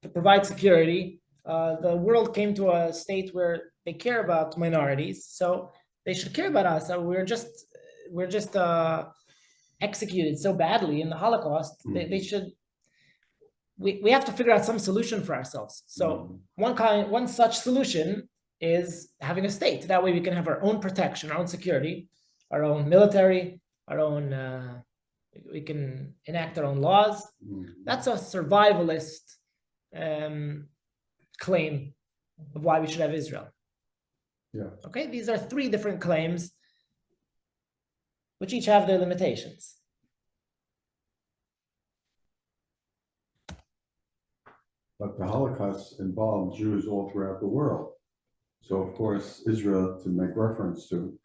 A: to provide security. The world came to a state where they care about minorities, so they should care about us. So we're just executed so badly in the Holocaust. They should. We have to figure out some solution for ourselves. So one such solution is having a state. That way we can have our own protection, our own security, our own military, our own. We can enact our own laws. That's a survivalist claim of why we should have Israel.
B: Yeah.
A: Okay, these are three different claims, which each have their limitations.
B: But the Holocaust involved Jews all throughout the world. So of course, Israel, to make reference to,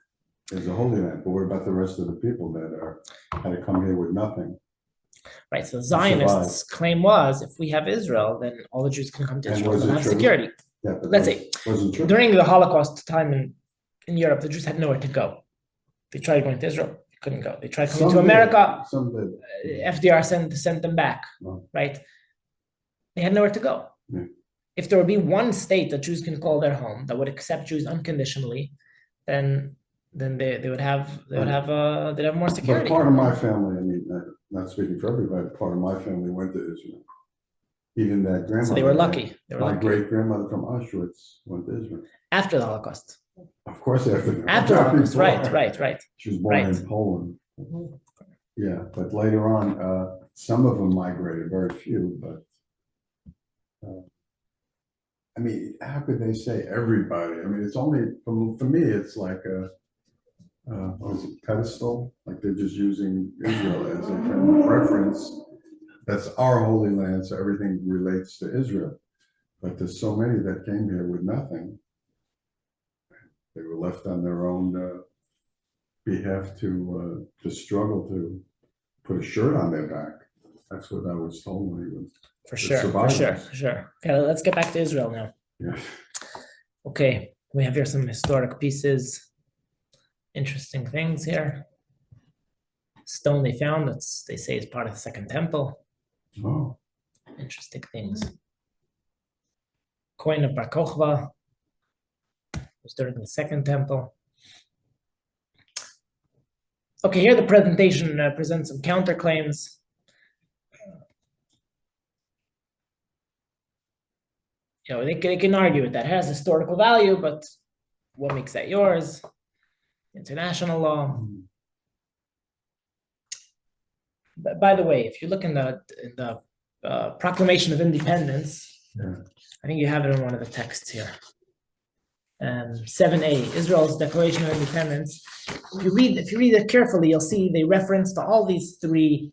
B: is a holy land. But what about the rest of the people that had to come here with nothing?
A: Right, so Zionists' claim was, if we have Israel, then all the Jews can come to
B: And
A: Israel
B: was
A: and
B: it
A: have
B: true?
A: security.
B: Yeah, but
A: Let's say,
B: wasn't true.
A: during the Holocaust time in Europe, the Jews had nowhere to go. They tried going to Israel, they couldn't go. They tried coming to
B: Some did,
A: America,
B: some did.
A: FDR sent them back,
B: Oh.
A: right? They had nowhere to go.
B: Yeah.
A: If there would be one state that Jews can call their home that would accept Jews unconditionally, then they would have more
B: But
A: security.
B: part of my family, I mean, not speaking for everybody, part of my family went to Israel. Even that grandmother.
A: So they were lucky. They were
B: My
A: lucky.
B: great grandmother from Auschwitz went to Israel.
A: After the Holocaust.
B: Of course, after
A: After the
B: not
A: Holocaust,
B: before.
A: right.
B: She was born in Poland. Yeah, but later on, some of them migrated, very few, but. I mean, how could they say everybody? I mean, it's only, for me, it's like a, what is it, pedestal? Like they're just using Israel as a frame of reference. That's our holy land, so everything relates to Israel. But there's so many that came here with nothing. They were left on their own behalf to struggle to put a shirt on their back. That's what I was told when he was.
A: For sure. Okay, let's get back to Israel now.
B: Yeah.
A: Okay, we have here some historic pieces. Interesting things here. Stone they found, they say is part of the Second Temple.
B: Oh.
A: Interesting things. Coin of Bar Kochba was during the Second Temple. Okay, here the presentation presents some counterclaims. You know, they can argue with that. It has historical value, but what makes that yours? International law. But by the way, if you look in the Proclamation of Independence,
B: Yeah.
A: I think you have it in one of the texts here. 7a, Israel's Declaration of Independence. If you read it carefully, you'll see they reference to all these three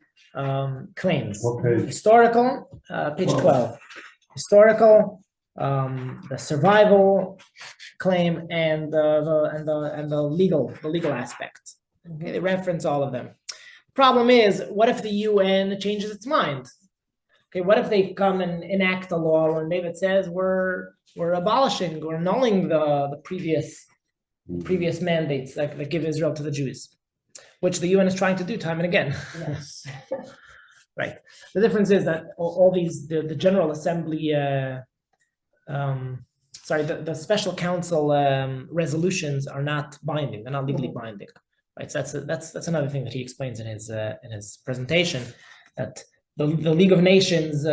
A: claims.
B: What page?
A: Historical, page 12. Historical, the survival claim, and the legal aspect. Okay, they reference all of them. Problem is, what if the UN changes its mind? Okay, what if they come and enact a law where David says we're abolishing, we're annulling the previous mandates that give Israel to the Jews, which the UN is trying to do time and again.
C: Yes.
A: Right. The difference is that all these the General Assembly, the Special Council resolutions are not binding. They're not legally binding. Right. So that's another thing that he explains in his presentation, that the League of Nations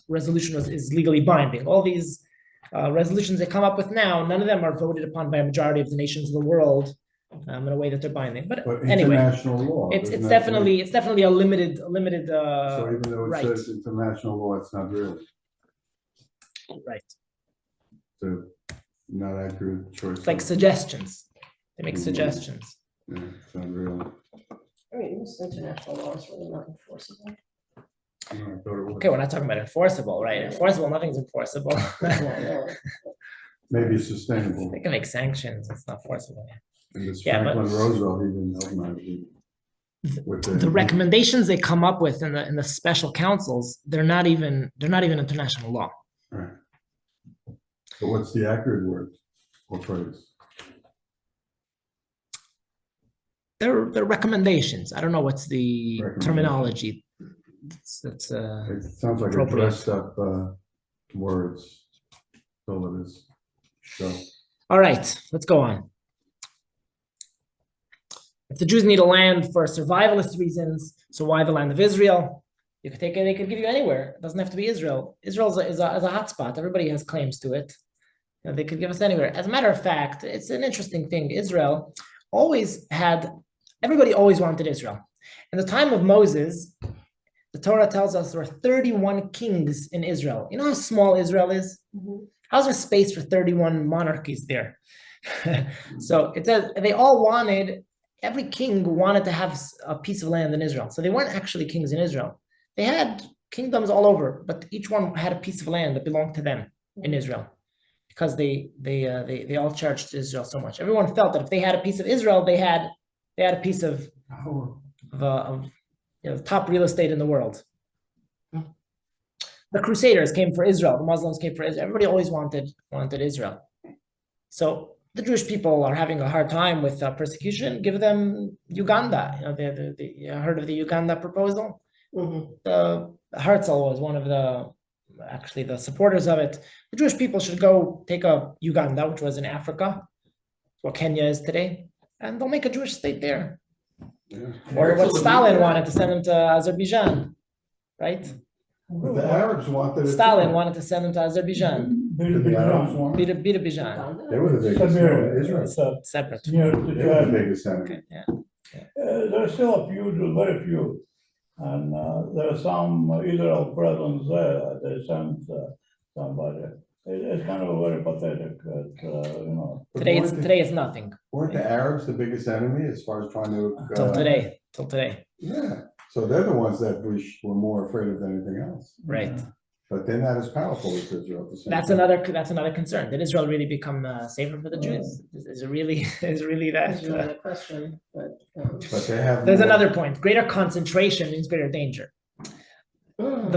A: resolution is legally binding. All these resolutions they come up with now, none of them are voted upon by a majority of the nations of the world in a way that they're binding. But
B: But
A: anyway,
B: international law.
A: it's
B: doesn't that say-
A: it's definitely a limited
B: So even though it
A: right.
B: says international law, it's not real.
A: Right.
B: So not accurate choice.
A: It's like suggestions. They make
B: Mhm.
A: suggestions.
B: Yeah, it's not real.
C: I mean, most international law is really not enforceable.
B: No, I thought it was.
A: Okay, we're not talking about enforceable, right? Enforceable, nothing's enforceable.
C: Yeah, really.
B: Maybe sustainable.
A: They can make sanctions, it's not forcible.
B: And this
A: Yeah, but-
B: Franklin Roosevelt even organized it with
A: The recommendations they come up with in the special councils, they're not even international law.
B: Right. So what's the accurate word or phrase?
A: They're recommendations. I don't know what's the
B: Recommendation.
A: terminology. That's
B: It sounds like a
A: appropriate.
B: dressed up words. That's all it is. So,
A: All right, let's go on. If the Jews need a land for survivalist reasons, so why the land of Israel? You could take it, they could give you anywhere. It doesn't have to be Israel. Israel is a hot spot. Everybody has claims to it. You know, they could give us anywhere. As a matter of fact, it's an interesting thing. Israel everybody always wanted Israel. In the time of Moses, the Torah tells us there were 31 kings in Israel. You know how small Israel is?
C: Mhm.
A: How's there space for 31 monarchies there? So it says every king wanted to have a piece of land in Israel. So they weren't actually kings in Israel. They had kingdoms all over, but each one had a piece of land that belonged to them in Israel, because they all cherished Israel so much. Everyone felt that if they had a piece of Israel, they had a piece of top real estate in the world. The Crusaders came for Israel. The Muslims came for Israel. Everybody always wanted Israel. So the Jewish people are having a hard time with persecution. Give them Uganda. You know, you heard of the Uganda proposal? Herzl was one of the supporters of it. The Jewish people should go take a Uganda, which was in Africa, what Kenya is today, and they'll make a Jewish state there.
B: yeah.
A: Or what Stalin wanted to send them to Azerbaijan, right?
B: But the Arabs wanted it.
A: Stalin
B: too.
A: wanted to send them to Azerbaijan,
B: Did the Arabs want it?
A: Bidabijan,
B: They were the biggest. No, Israel.
A: separate.
G: Near to
B: They were the
G: China.
B: biggest enemy.
A: Okay, yeah.
G: There's still a few, very few. And there are some Israel presence there, they sent somebody. It's kind of very pathetic, you know.
B: But
A: Today it's nothing.
B: Weren't the Arabs the biggest enemy as far as trying to?
A: Till today.
B: Yeah, so they're the ones that were more afraid of than anything else.
A: Right.
B: But they're not as powerful as Israel at the same
A: That's
B: time.
A: another concern. Did Israel really become safer for the Jews? Is it really
C: That's really
A: that?
C: the question, but.
B: But they have.
A: There's
B: more-
A: another point. Greater concentration means greater danger.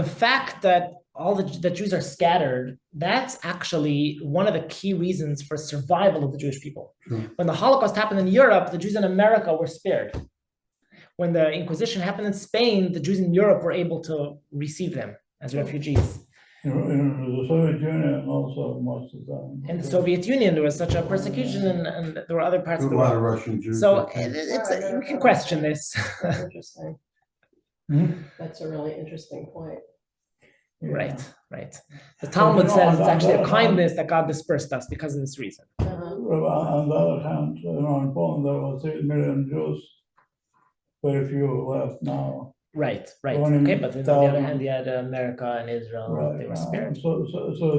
A: The fact that all the Jews are scattered, that's actually one of the key reasons for survival of the Jewish people.
B: Sure.
A: When the Holocaust happened in Europe, the Jews in America were spared. When the Inquisition happened in Spain, the Jews in Europe were able to receive them as refugees.
G: In the Soviet Union also most of them.
A: In the Soviet Union, there was such a persecution, and there were other parts
B: There
A: of
B: were
A: the
B: a lot of
A: world.
B: Russian Jews.
A: So
B: that came.
A: we can question this.
C: That's interesting.
G: Hmm?
C: That's a really interesting point.
G: Yeah.
A: Right. The Talmud
G: you know,
A: says it's
G: on
A: actually
G: the
A: a
G: other
A: kindness that God dispersed us because of this reason.
G: Well, on the other hand, you know, in Poland, there were 3 million Jews, very few left now.
A: Right.
G: Going in
A: Okay, but on the other
G: town.
A: hand, you had America and Israel, they were spared.
G: So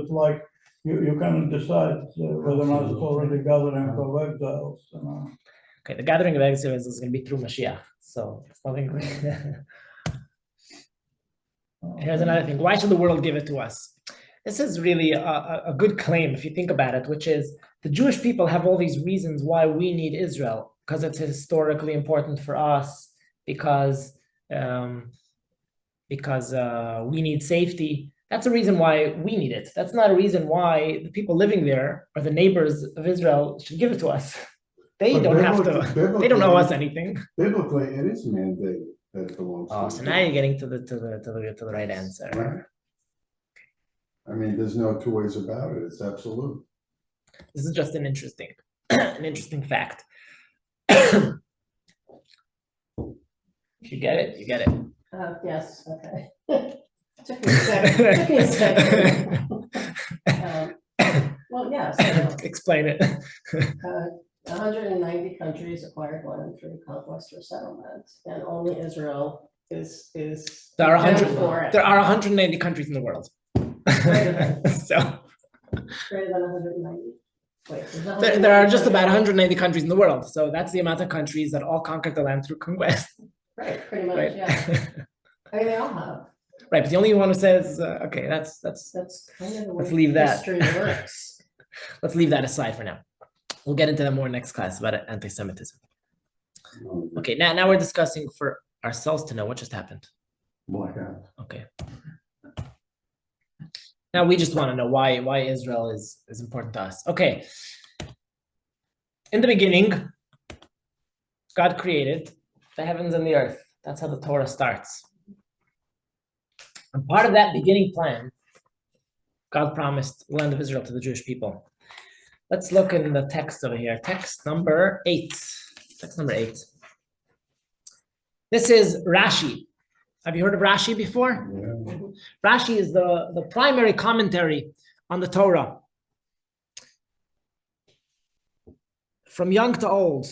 G: it's like, you cannot decide whether or not it's already gathering for exiles, you know.
A: Okay, the gathering of exiles is going to be through Mashiach. So it's nothing. Here's another thing. Why should the world give it to us? This is really a good claim if you think about it, which is the Jewish people have all these reasons why we need Israel, because it's historically important for us, because we need safety. That's a reason why we need it. That's not a reason why the people living there or the neighbors of Israel should give it to us. They
B: But
A: don't have to. They don't owe us anything.
B: Biblically, it is mandated that it belongs.
A: Oh,
B: to
A: so
B: the
A: now
B: Jews.
A: you're getting to the right answer.
B: Right. I mean, there's no two ways about it. It's absolute.
A: This is just an interesting fact. If you get it, you get it.
C: Yes, okay. Took me a second, took me a second. Well, yeah, so,
A: Explain it.
C: 190 countries acquired land through conquest or settlement, and only Israel is
A: There are
C: exempt for it.
A: There are 180 countries in the world.
C: Greater
A: So
C: Greater than 190? Wait, is that
A: there are
C: 190
A: just about
C: countries?
A: 180 countries in the world. So that's the amount of countries that all conquered the land through conquest.
C: Right, pretty much,
A: Right.
C: yeah. I mean, they all have.
A: Right, but the only one who says, okay, that's
C: That's kind of the
A: Let's
C: way
A: leave that.
C: history works.
A: let's leave that aside for now. We'll get into that more next class about anti-Semitism. Okay, now we're discussing for ourselves to know what just happened.
B: Blackout.
A: Okay. Now we just want to know why Israel is important to us. Okay. In the beginning, God created the heavens and the earth. That's how the Torah starts. And part of that beginning plan, God promised the land of Israel to the Jewish people. Let's look in the text over here. Text number 8. Text number 8. This is Rashi. Have you heard of Rashi before?
B: Yeah.
A: Rashi is the primary commentary on the Torah. From young to old,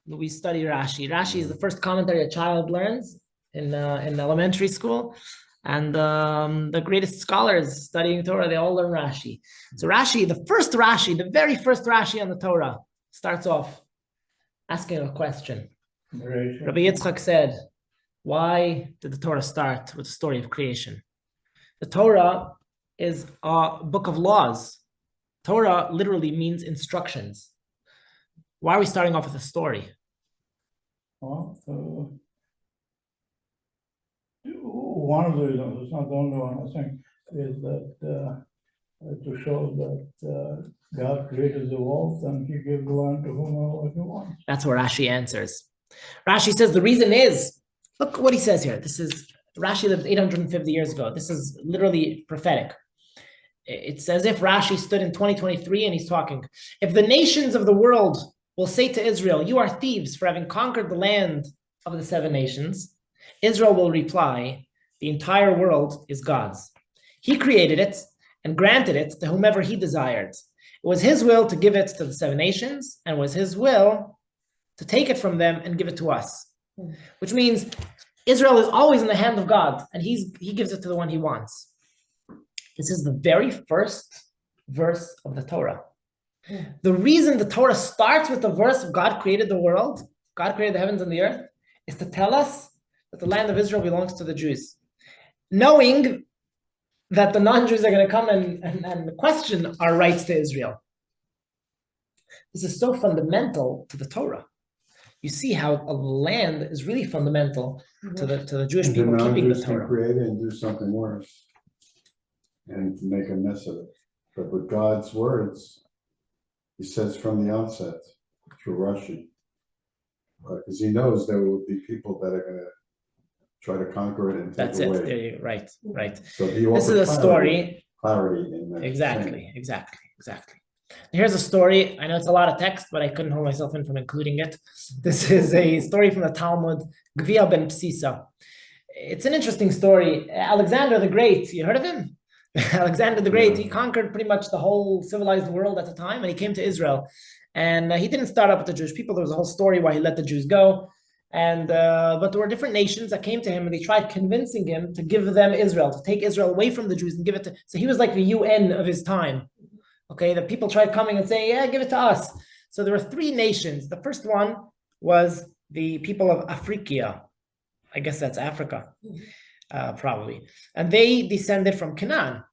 A: we study Rashi. Rashi is the first commentary a child learns in elementary school. And the greatest scholars studying Torah, they all learn Rashi. So Rashi, the very first Rashi on the Torah, starts off asking a question. Rabbi Yitzchak said, why did the Torah start with the story of creation? The Torah is a book of laws. Torah literally means instructions. Why are we starting off with a story?
G: Well, one of the reasons, it's not the only one, I think, is that to show that God created the world and he gave the land to whomever he wants.
A: That's where Rashi answers. Rashi says the reason is, look what he says here. This is, Rashi lived 850 years ago. This is literally prophetic. It's as if Rashi stood in 2023 and he's talking. If the nations of the world will say to Israel, you are thieves for having conquered the land of the 7 nations, Israel will reply, the entire world is God's. He created it and granted it to whomever he desired. It was his will to give it to the 7 nations, and was his will to take it from them and give it to us. Which means Israel is always in the hand of God, and he gives it to the one he wants. This is the very first verse of the Torah. The reason the Torah starts with the verse of God created the world, God created the heavens and the earth, is to tell us that the land of Israel belongs to the Jews. Knowing that the non-Jews are going to come and question our rights to Israel. This is so fundamental to the Torah. You see how a land is really fundamental to the Jewish
B: And
A: people keeping the
B: non-Jews can
A: Torah.
B: create it and do something worse and make a mess of it. But with God's words, he says from the outset through Rashi, because he knows there will be people that are going to try to conquer it and take
A: That's
B: away.
A: it. There you- Right.
B: So he
A: This is
B: offers
A: a story.
B: clarity in that.
A: Exactly. Here's a story. I know it's a lot of text, but I couldn't hold myself in from including it. This is a story from the Talmud, Gvia ben Psisa. It's an interesting story. Alexander the Great, you heard of him? Alexander the Great, he conquered pretty much the whole civilized world at the time, and he came to Israel. And he didn't start up with the Jewish people. There was a whole story why he let the Jews go. And but there were different nations that came to him, and they tried convincing him to give them Israel, to take Israel away from the Jews and give it to. So he was like the UN of his time. Okay, the people tried coming and saying, "Yeah, give it to us." So there were 3 nations. The first one was the people of Africa. I guess that's Africa, probably, and they descended from Canaan.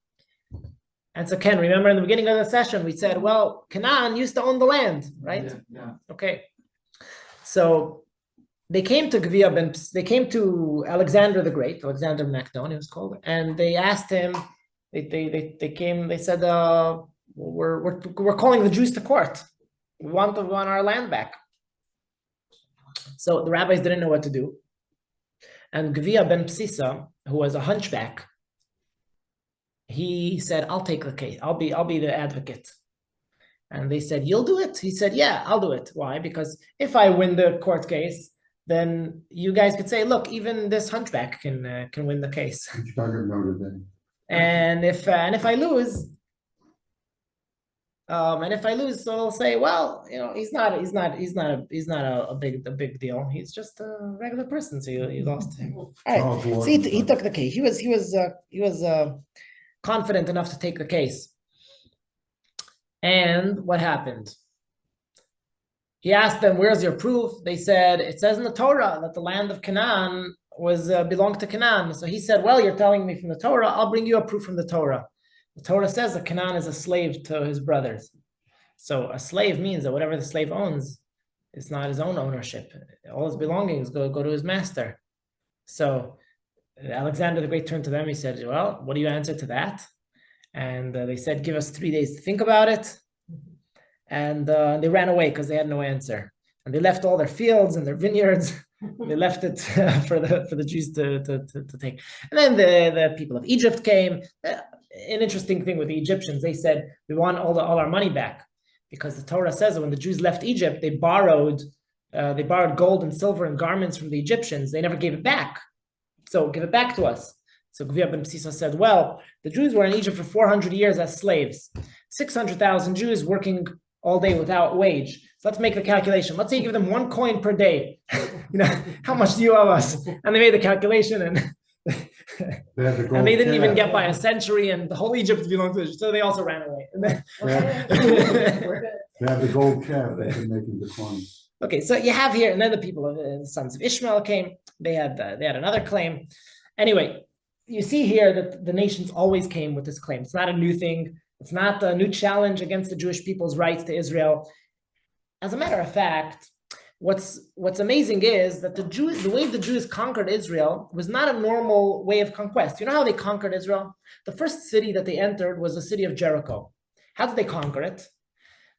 A: And so, Ken, remember in the beginning of the session we said, well, Canaan used to own the land, right?
D: Yeah.
A: Okay, so. They came to Alexander the Great, Alexander Macedon, he was called, and they asked him, they said, we're calling the Jews to court. We want our land back. So the rabbis didn't know what to do. And Gvia ben Psisa, who was a hunchback, he said, I'll take the case. I'll be the advocate. And they said, you'll do it? He said, yeah, I'll do it. Why? Because if I win the court case, then you guys could say, look, even this hunchback can win the case.
B: Chicago, Notre Dame.
A: And if I lose, so they'll say, well, he's not a big deal. He's just a regular person. So you lost him. All right.
B: Charles
A: So
B: Wharton.
A: he took the case. He was confident enough to take the case. And what happened? He asked them, "Where's your proof?" They said, "It says in the Torah that the land of Canaan was belonged to Canaan." So he said, "Well, you're telling me from the Torah. I'll bring you a proof from the Torah. The Torah says that Canaan is a slave to his brothers. So a slave means that whatever the slave owns, it's not his own ownership. All his belongings go to his master." So Alexander the Great turned to them. He said, "Well, what do you answer to that?" And they said, "Give us 3 days to think about it." And they ran away because they had no answer. And they left all their fields and their vineyards. They left it for the Jews to take. And then the people of Egypt came. An interesting thing with the Egyptians, they said, "We want all our money back," because the Torah says that when the Jews left Egypt, they borrowed gold and silver and garments from the Egyptians. They never gave it back. So give it back to us. So Gvir ben Sisa said, well, the Jews were in Egypt for 400 years as slaves. 600,000 Jews working all day without wage. So let's make the calculation. Let's say you give them 1 coin per day. How much do you owe us? And they made the calculation, and they didn't even get by a century, and the whole Egypt belonged to Egypt. So they also ran away.
B: They have the gold calf they can make into coins.
A: Okay, so you have here, and then the people of the sons of Ishmael came. They had another claim. Anyway, you see here that the nations always came with this claim. It's not a new thing. It's not a new challenge against the Jewish people's rights to Israel. As a matter of fact, what's amazing is that the way the Jews conquered Israel was not a normal way of conquest. You know how they conquered Israel? The first city that they entered was the city of Jericho. How did they conquer it?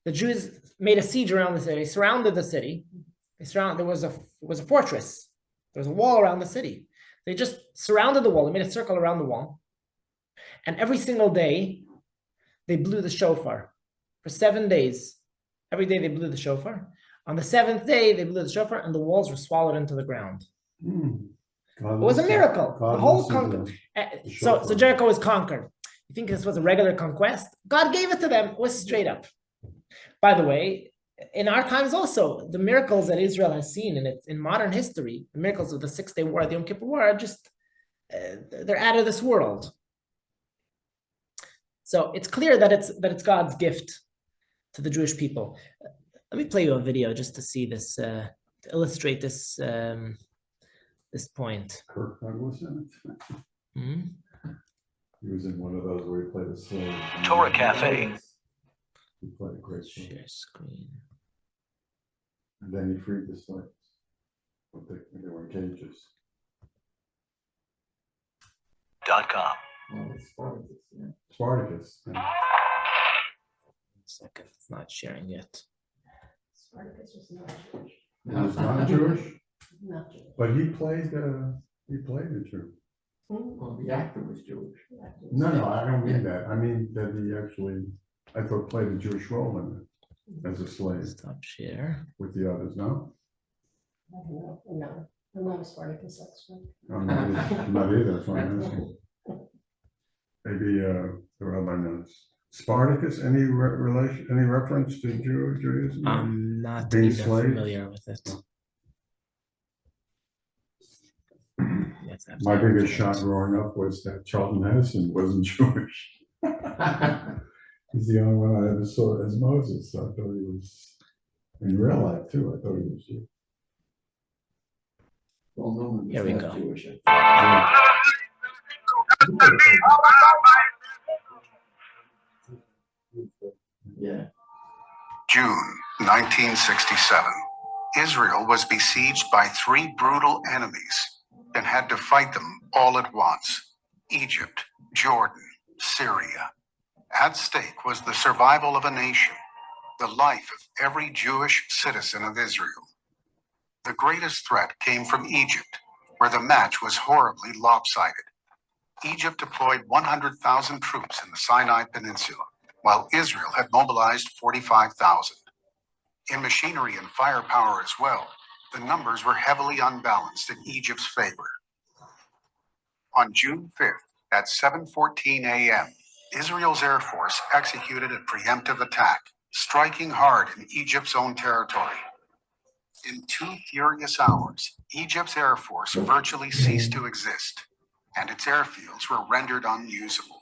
A: The Jews made a siege around the city. They surrounded the city. There was a fortress. There was a wall around the city. They just surrounded the wall. They made a circle around the wall. And every single day, they blew the shofar for 7 days. Every day they blew the shofar. On the 7th day, they blew the shofar, and the walls were swallowed into the ground. It was a miracle. The whole so Jericho was conquered. You think this was a regular conquest? God gave it to them. It was straight up. By the way, in our times also, the miracles that Israel has seen in modern history, the miracles of the 6-day war, the Yom Kippur War, are just, they're out of this world. So it's clear that it's God's gift to the Jewish people. Let me play you a video just to see this, to illustrate this this point.
B: Kirk Douglas in it.
A: Mm-hmm.
B: He was in one of those where he played a slave.
H: Torah Cafe.
B: He played a great slave.
A: Share screen.
B: And then he freed the slaves. But they were in cages.
H: .com.
B: Spartacus. Yeah.
A: 1 second, it's not sharing yet.
C: Spartacus was not Jewish.
B: He was not Jewish,
C: Not Jewish.
B: but he played the Jew.
D: Well, the actor was Jewish.
B: No, I don't mean that. I mean that he actually, I thought, played a Jewish role in it as a slave
A: Stop share.
B: with the others. No,
C: No, I'm not a Spartacus expert.
B: I'm not either. That's what I'm asking. Maybe the rabbi knows. Spartacus. Any relation? Any reference to Judaism?
A: I'm not
B: Being
A: even
B: slaves?
A: familiar with it. Yes,
B: My
A: absolutely.
B: biggest shock growing up was that Charlton Heston wasn't Jewish. He's the only one I ever saw as Moses. I thought he was, in real life too, I thought he was Jewish.
D: Well, no one
A: Here we
D: was
A: go.
D: not Jewish. Yeah.
J: June 1967. Israel was besieged by 3 brutal enemies and had to fight them all at once: Egypt, Jordan, Syria. At stake was the survival of a nation, the life of every Jewish citizen of Israel. The greatest threat came from Egypt, where the match was horribly lopsided. Egypt deployed 100,000 troops in the Sinai Peninsula, while Israel had mobilized 45,000. In machinery and firepower as well, the numbers were heavily unbalanced in Egypt's favor. On June 5th at 7:14 a.m., Israel's Air Force executed a preemptive attack, striking hard in Egypt's own territory. In 2 furious hours, Egypt's Air Force virtually ceased to exist, and its airfields were rendered unusable.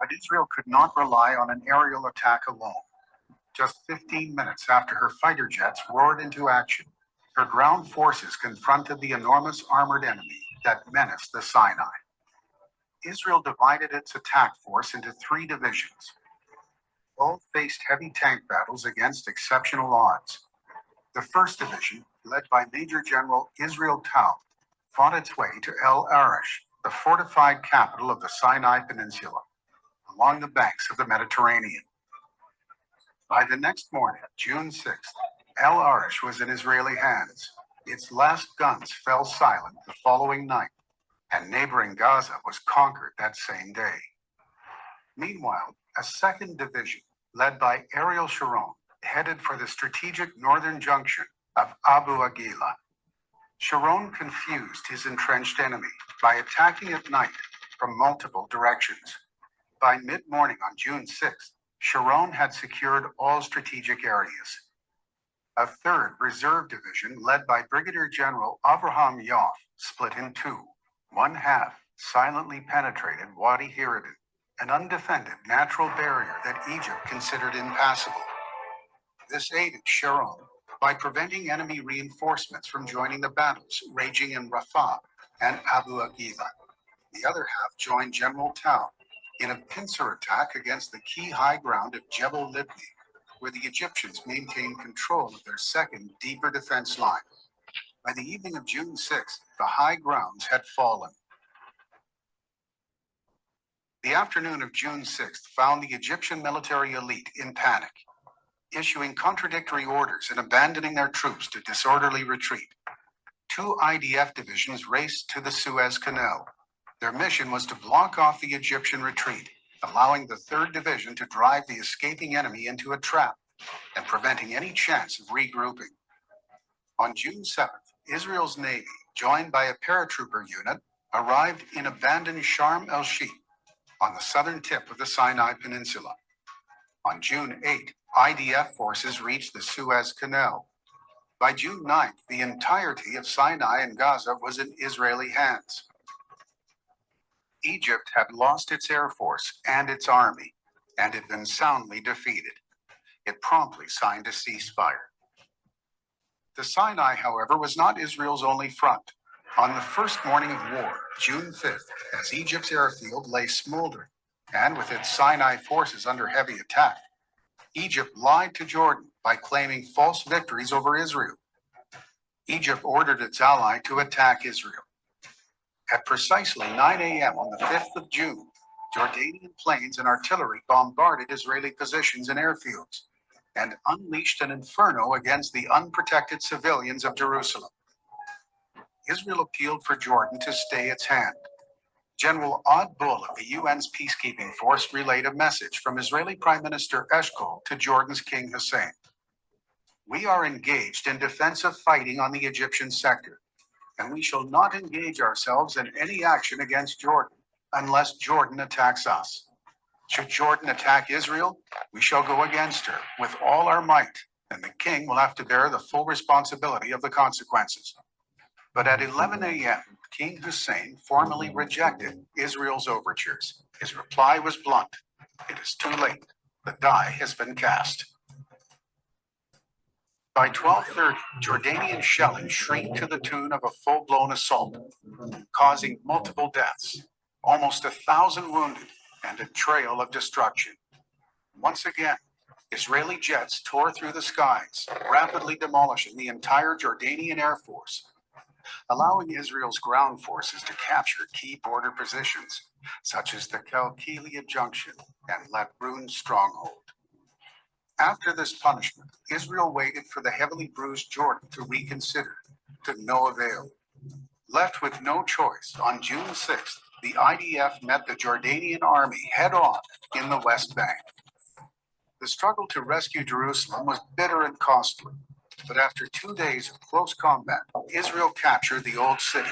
J: But Israel could not rely on an aerial attack alone. Just 15 minutes after her fighter jets roared into action, her ground forces confronted the enormous armored enemy that menaced the Sinai. Israel divided its attack force into 3 divisions. Both faced heavy tank battles against exceptional odds. The 1st Division, led by Major General Israel Tau, fought its way to El Arish, the fortified capital of the Sinai Peninsula, along the banks of the Mediterranean. By the next morning, June 6th, El Arish was in Israeli hands. Its last guns fell silent the following night, and neighboring Gaza was conquered that same day. Meanwhile, a 2nd Division, led by Ariel Sharon, headed for the strategic northern junction of Abu Agila. Sharon confused his entrenched enemy by attacking at night from multiple directions. By mid-morning on June 6th, Sharon had secured all strategic areas. A 3rd Reserve Division, led by Brigadier General Avraham Yoff, split in 2. One half silently penetrated Wadi Hiradin, an undefended natural barrier that Egypt considered impassable. This aided Sharon by preventing enemy reinforcements from joining the battles raging in Rafah and Abu Agila. The other half joined General Tau in a pincer attack against the key high ground of Jebel Libni, where the Egyptians maintained control of their 2nd, deeper defense line. By the evening of June 6th, the high grounds had fallen. The afternoon of June 6th found the Egyptian military elite in panic, issuing contradictory orders and abandoning their troops to disorderly retreat. 2 IDF divisions raced to the Suez Canal. Their mission was to block off the Egyptian retreat, allowing the 3rd Division to drive the escaping enemy into a trap and preventing any chance of regrouping. On June 7th, Israel's Navy, joined by a paratrooper unit, arrived in abandoned Sharm el-Sheikh on the southern tip of the Sinai Peninsula. On June 8th, IDF forces reached the Suez Canal. By June 9th, the entirety of Sinai and Gaza was in Israeli hands. Egypt had lost its air force and its army, and had been soundly defeated. It promptly signed a ceasefire. The Sinai, however, was not Israel's only front. On the first morning of war, June 5th, as Egypt's airfield lay smoldering, and with its Sinai forces under heavy attack, Egypt lied to Jordan by claiming false victories over Israel. Egypt ordered its ally to attack Israel. At precisely 9 a.m. on the 5th of June, Jordanian planes and artillery bombarded Israeli positions and airfields and unleashed an inferno against the unprotected civilians of Jerusalem. Israel appealed for Jordan to stay its hand. General Od Bull of the UN's peacekeeping force relayed a message from Israeli Prime Minister Eshkol to Jordan's King Hussein. We are engaged in defensive fighting on the Egyptian sector, and we shall not engage ourselves in any action against Jordan unless Jordan attacks us. Should Jordan attack Israel, we shall go against her with all our might, and the king will have to bear the full responsibility of the consequences. But at 11 a.m., King Hussein formally rejected Israel's overtures. His reply was blunt. It is too late. The die has been cast. By 12:30, Jordanian shelling shrieked to the tune of a full-blown assault, causing multiple deaths, almost 1,000 wounded, and a trail of destruction. Once again, Israeli jets tore through the skies, rapidly demolishing the entire Jordanian Air Force, allowing Israel's ground forces to capture key border positions, such as the Kalkilia Junction and Latrun stronghold. After this punishment, Israel waited for the heavily bruised Jordan to reconsider, to no avail. Left with no choice, on June 6th, the IDF met the Jordanian army head-on in the West Bank. The struggle to rescue Jerusalem was bitter and costly. But after 2 days of close combat, Israel captured the old city.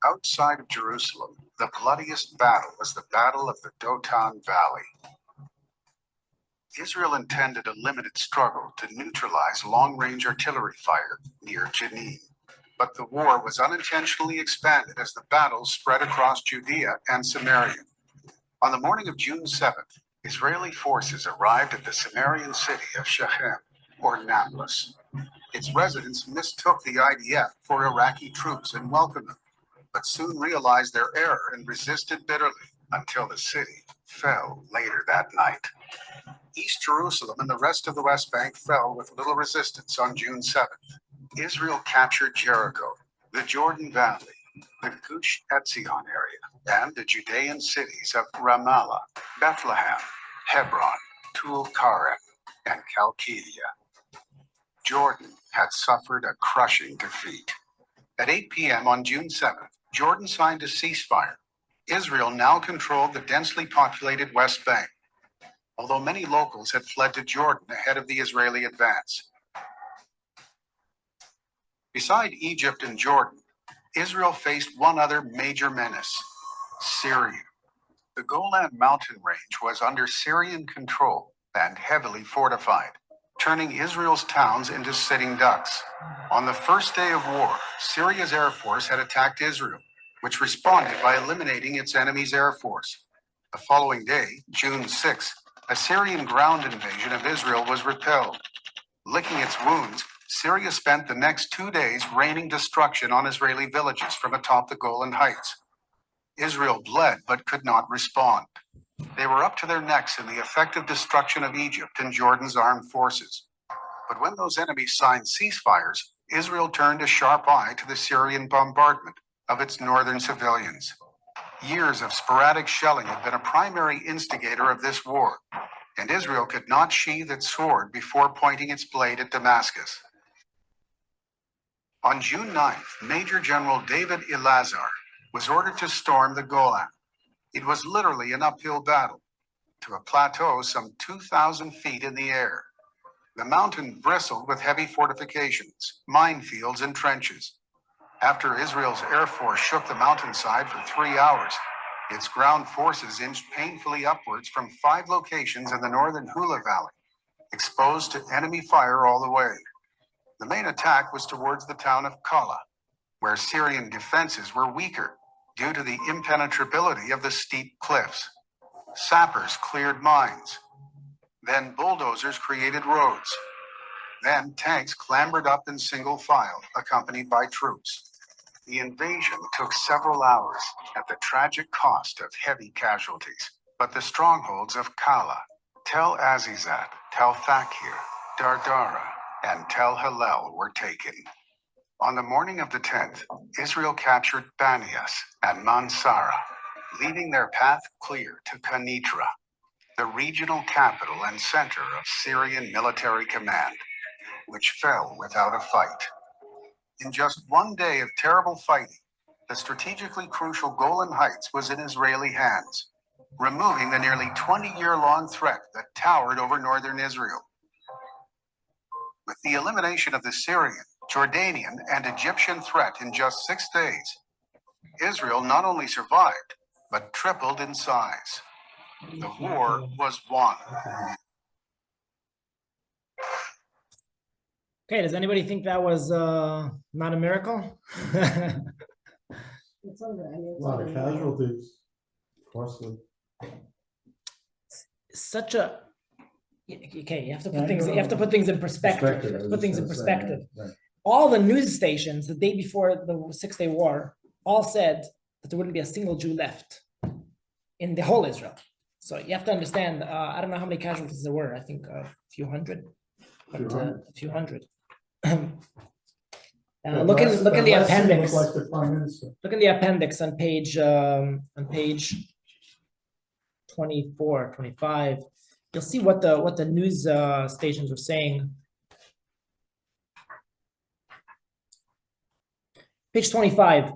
J: Outside of Jerusalem, the bloodiest battle was the Battle of the Dotan Valley. Israel intended a limited struggle to neutralize long-range artillery fire near Jenin. But the war was unintentionally expanded as the battle spread across Judea and Samaria. On the morning of June 7th, Israeli forces arrived at the Samarian city of Shechem, or Nablus. Its residents mistook the IDF for Iraqi troops and welcomed them, but soon realized their error and resisted bitterly until the city fell later that night. East Jerusalem and the rest of the West Bank fell with little resistance on June 7th. Israel captured Jericho, the Jordan Valley, the Gush Etzion area, and the Judean cities of Ramallah, Bethlehem, Hebron, Tulkarem, and Chalkidea. Jordan had suffered a crushing defeat. At 8 p.m. on June 7th, Jordan signed a ceasefire. Israel now controlled the densely populated West Bank, although many locals had fled to Jordan ahead of the Israeli advance. Beside Egypt and Jordan, Israel faced one other major menace: Syria. The Golan mountain range was under Syrian control and heavily fortified, turning Israel's towns into sitting ducks. On the first day of war, Syria's air force had attacked Israel, which responded by eliminating its enemy's air force. The following day, June 6th, a Syrian ground invasion of Israel was repelled. Licking its wounds, Syria spent the next 2 days raining destruction on Israeli villages from atop the Golan Heights. Israel bled but could not respond. They were up to their necks in the effective destruction of Egypt and Jordan's armed forces. But when those enemies signed ceasefires, Israel turned a sharp eye to the Syrian bombardment of its northern civilians. Years of sporadic shelling had been a primary instigator of this war, and Israel could not sheathe its sword before pointing its blade at Damascus. On June 9th, Major General David Elazar was ordered to storm the Golan. It was literally an uphill battle to a plateau some 2,000 feet in the air. The mountain bristled with heavy fortifications, minefields, and trenches. After Israel's air force shook the mountainside for 3 hours, its ground forces inched painfully upwards from 5 locations in the northern Hula Valley, exposed to enemy fire all the way. The main attack was towards the town of Kala, where Syrian defenses were weaker due to the impenetrability of the steep cliffs. Sappers cleared mines. Then bulldozers created roads. Then tanks clambered up in single file, accompanied by troops. The invasion took several hours at the tragic cost of heavy casualties, but the strongholds of Kala, Tel Azizat, Tel Thakir, Dardara, and Tel Halel were taken. On the morning of the 10th, Israel captured Banias and Mansara, leaving their path clear to Kenitra, the regional capital and center of Syrian military command, which fell without a fight. In just 1 day of terrible fighting, the strategically crucial Golan Heights was in Israeli hands, removing the nearly 20-year-long threat that towered over northern Israel. With the elimination of the Syrian, Jordanian, and Egyptian threat in just 6 days, Israel not only survived, but tripled in size. The war was won.
A: Okay, does anybody think that was not a miracle?
C: It's under, I mean,
B: A
C: it's
B: lot of
C: under-
B: casualties, costly.
A: Such a okay, you have to put things in perspective. You have to put things in perspective. All the news stations the day before the 6-day war all said that there wouldn't be a single Jew left in the whole Israel. So you have to understand, I don't know how many casualties there were. I think a few hundred, but a few hundred. Look in the appendix.
B: Like the Prime Minister.
A: Look in the appendix on page 24, 25. You'll see what the news stations were saying. Page 25.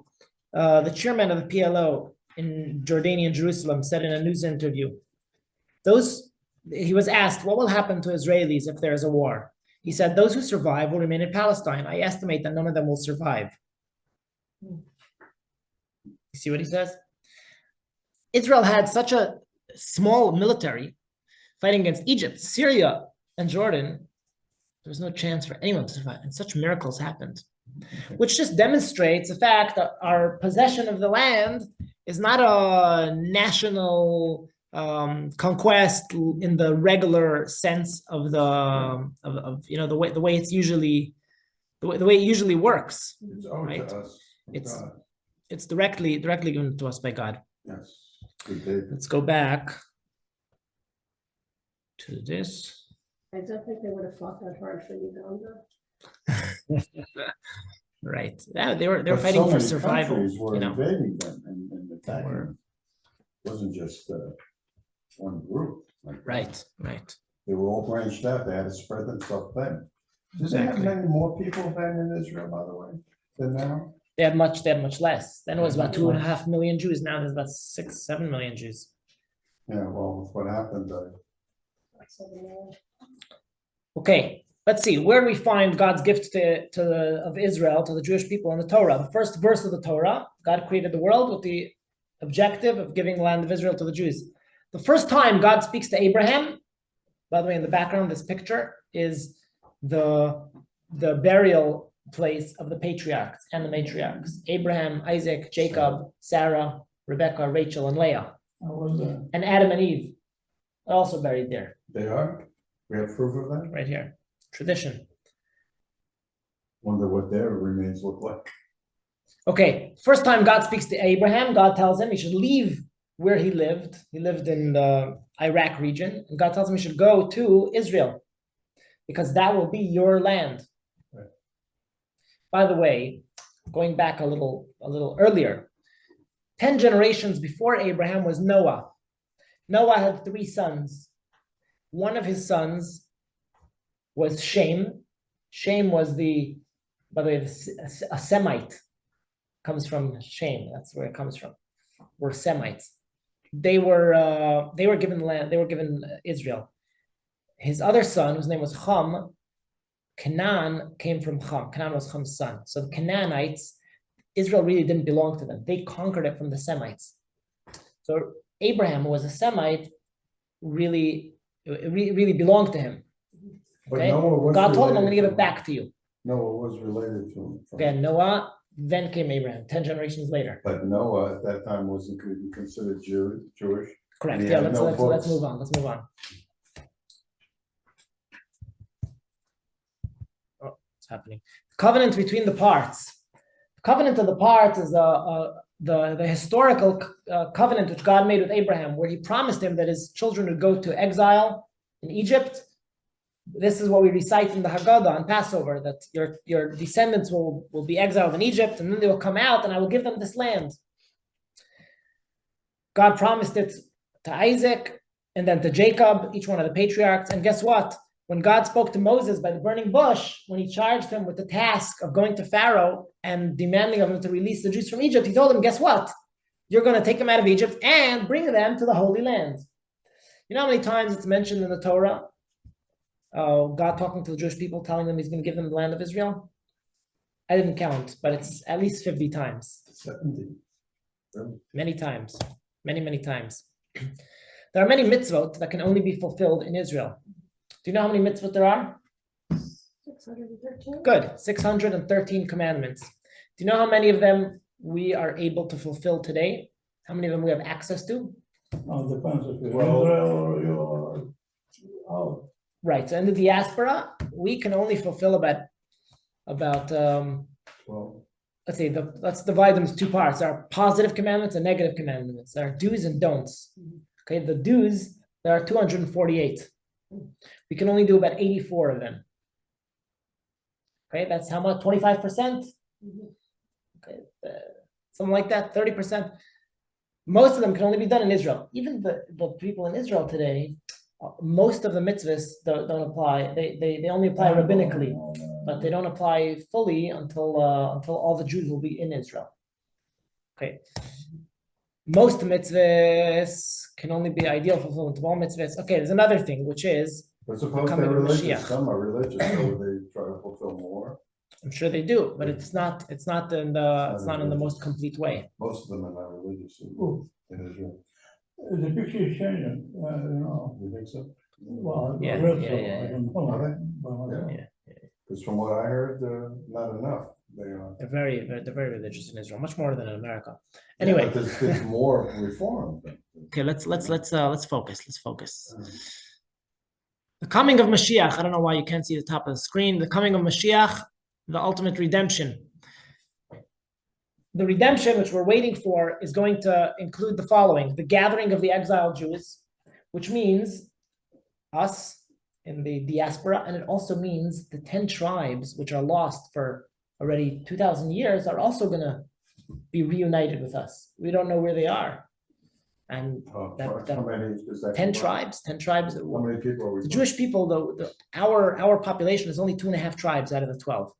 A: The chairman of the PLO in Jordanian Jerusalem said in a news interview, those he was asked, what will happen to Israelis if there is a war? He said, those who survive will remain in Palestine. I estimate that none of them will survive. You see what he says? Israel had such a small military fighting against Egypt, Syria, and Jordan. There was no chance for anyone to survive. And such miracles happened, which just demonstrates the fact that our possession of the land is not a national conquest in the regular sense of the way it's usually the way it usually works.
B: It's owed
A: Right.
B: to us. from
A: It's-
B: God.
A: It's directly given to us by God.
B: Yes. Good David.
A: Let's go back to this.
C: I don't think they would have fought that hard for Uganda.
A: Right. Yeah, they were
B: But
A: fighting
B: so
A: for
B: many
A: survival.
B: countries were
A: You know.
B: invading them and attacking
A: were.
B: them. It wasn't just one group. like that.
A: Right.
B: They were all branched out. They had to spread themselves thin. Do they have
A: Exactly.
B: many more people than in Israel, by the way, than now?
A: They had much less. Then it was about
B: Much
A: 2.5 million Jews. Now there's about 6-7 million Jews.
B: Yeah, well, with what happened,
A: Okay, let's see. Where do we find God's gift of Israel, to the Jewish people in the Torah? The first verse of the Torah, God created the world with the objective of giving the land of Israel to the Jews. The first time God speaks to Abraham, by the way, in the background, this picture is the burial place of the patriarchs and the matriarchs. Abraham, Isaac, Jacob, Sarah, Rebecca, Rachel, and Leah.
G: I was
A: And Adam and Eve are also buried there,
B: they are? We have proof of that?
A: right here. Tradition.
B: Wonder what their remains look like.
A: Okay, first time God speaks to Abraham, God tells him he should leave where he lived. He lived in the Iraq region, and God tells him he should go to Israel because that will be your land.
B: Right.
A: By the way, going back a little earlier, 10 generations before Abraham was Noah. Noah had 3 sons. One of his sons was Shem. Shem was by the way, a Semite. Comes from Shem. That's where it comes from. We're Semites. They were given land. They were given Israel. His other son, whose name was Ham, Canaan, came from Ham. Canaan was Ham's son. So the Canaanites, Israel really didn't belong to them. They conquered it from the Semites. So Abraham, who was a Semite, really belonged to him.
B: But
A: Okay?
B: Noah was
A: God told him, I'm going to
B: related
A: give
B: to
A: it back to you.
B: Noah was related to him.
A: Okay, Noah, then came Abraham, 10 generations later.
B: But Noah at that time wasn't considered Jewish.
A: Correct.
B: He
A: Yeah,
B: had
A: let's
B: no
A: let's
B: books.
A: move on. Let's move on. Oh, what's happening? Covenant between the parts. Covenant of the parts is the historical covenant which God made with Abraham, where he promised him that his children would go to exile in Egypt. This is what we recite in the Haggadah on Passover, that your descendants will be exiled in Egypt, and then they will come out, and I will give them this land. God promised it to Isaac, and then to Jacob, each one of the patriarchs. And guess what? When God spoke to Moses by the burning bush, when he charged him with the task of going to Pharaoh and demanding of him to release the Jews from Egypt, he told him, guess what? You're going to take them out of Egypt and bring them to the Holy Land. You know how many times it's mentioned in the Torah? God talking to the Jewish people, telling them he's going to give them the land of Israel? I didn't count, but it's at least 50 times.
B: 70. Really?
A: Many times. Many times. There are many mitzvot that can only be fulfilled in Israel. Do you know how many mitzvot there are?
C: 613?
A: Good. 613 commandments. Do you know how many of them we are able to fulfill today? How many of them we have access to?
G: depends if you're
B: Well-
G: Israel or you're out.
A: Right. So in the diaspora, we can only fulfill about
B: Well,
A: let's see, let's divide them into 2 parts. There are positive commandments and negative commandments. There are do's and don'ts. Okay, the do's, there are 248. We can only do about 84 of them. Okay, that's how much? 25%? Okay, something like that, 30%. Most of them can only be done in Israel. Even the people in Israel today, most of the mitzvahs don't apply. They only apply rabbinically, but they don't apply fully until all the Jews will be in Israel. Okay. most mitzvahs can only be ideal fulfillment of all mitzvahs. Okay, there's another thing, which is,
B: But suppose
A: coming
B: they're
A: of
B: religious,
A: Mashiach.
B: some are religious, so they try to fulfill more.
A: I'm sure they do, but it's not in the most complete way.
B: Most of them are not religious
G: Oh.
B: in Israel.
G: The picture is changing, you know.
B: You think so?
G: Well, I
A: Yeah,
G: read
A: yeah,
G: so,
A: yeah,
G: I
A: yeah.
G: don't know.
B: Are they?
G: But,
B: Yeah. Because from what I heard, not enough. They are.
A: They're very religious in Israel, much more than in America.
B: Yeah,
A: Anyway,
B: but there's more reform.
A: okay, let's focus. Let's focus. The coming of Mashiach. I don't know why you can't see the top of the screen. The coming of Mashiach, the ultimate redemption. The redemption which we're waiting for is going to include the following: the gathering of the exiled Jews, which means us in the diaspora, and it also means the 10 tribes which are lost for already 2,000 years are also going to be reunited with us. We don't know where they are. And
B: How many is that?
A: 10 tribes.
B: How many people are we?
A: The Jewish people, our population is only 2.5 tribes out of the 12.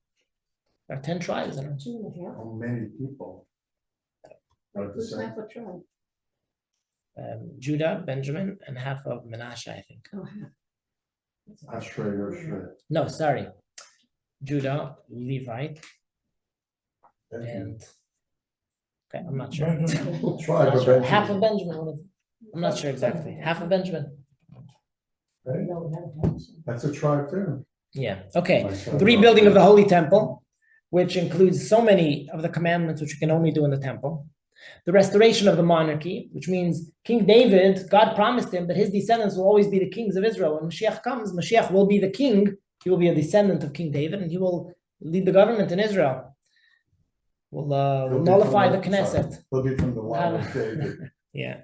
A: There are 10 tribes. In it.
C: 2.5.
B: How many people? Are the
C: Who's
B: same?
C: half a tribe?
A: Judah, Benjamin, and half of Menashe, I think.
C: Oh, half.
B: Ashrei, Ashrei.
A: No, sorry. Judah, Levite, and okay, I'm not sure.
G: Benjamin,
B: Tribe of Benjamin.
A: Half of Benjamin. I'm not sure exactly. Half of Benjamin.
B: Right?
C: No, we haven't had some.
B: That's a tribe too.
A: Yeah. Okay.
B: My son-
A: The rebuilding of the Holy Temple, which includes so many of the commandments which you can only do in the temple. The restoration of the monarchy, which means King David, God promised him that his descendants will always be the kings of Israel. When Mashiach comes, Mashiach will be the king. He will be a descendant of King David, and he will lead the government in Israel. Will
B: He'll be
A: nullify
B: from
A: the Knesset.
B: sorry, He'll be from the line of David.
A: Yeah.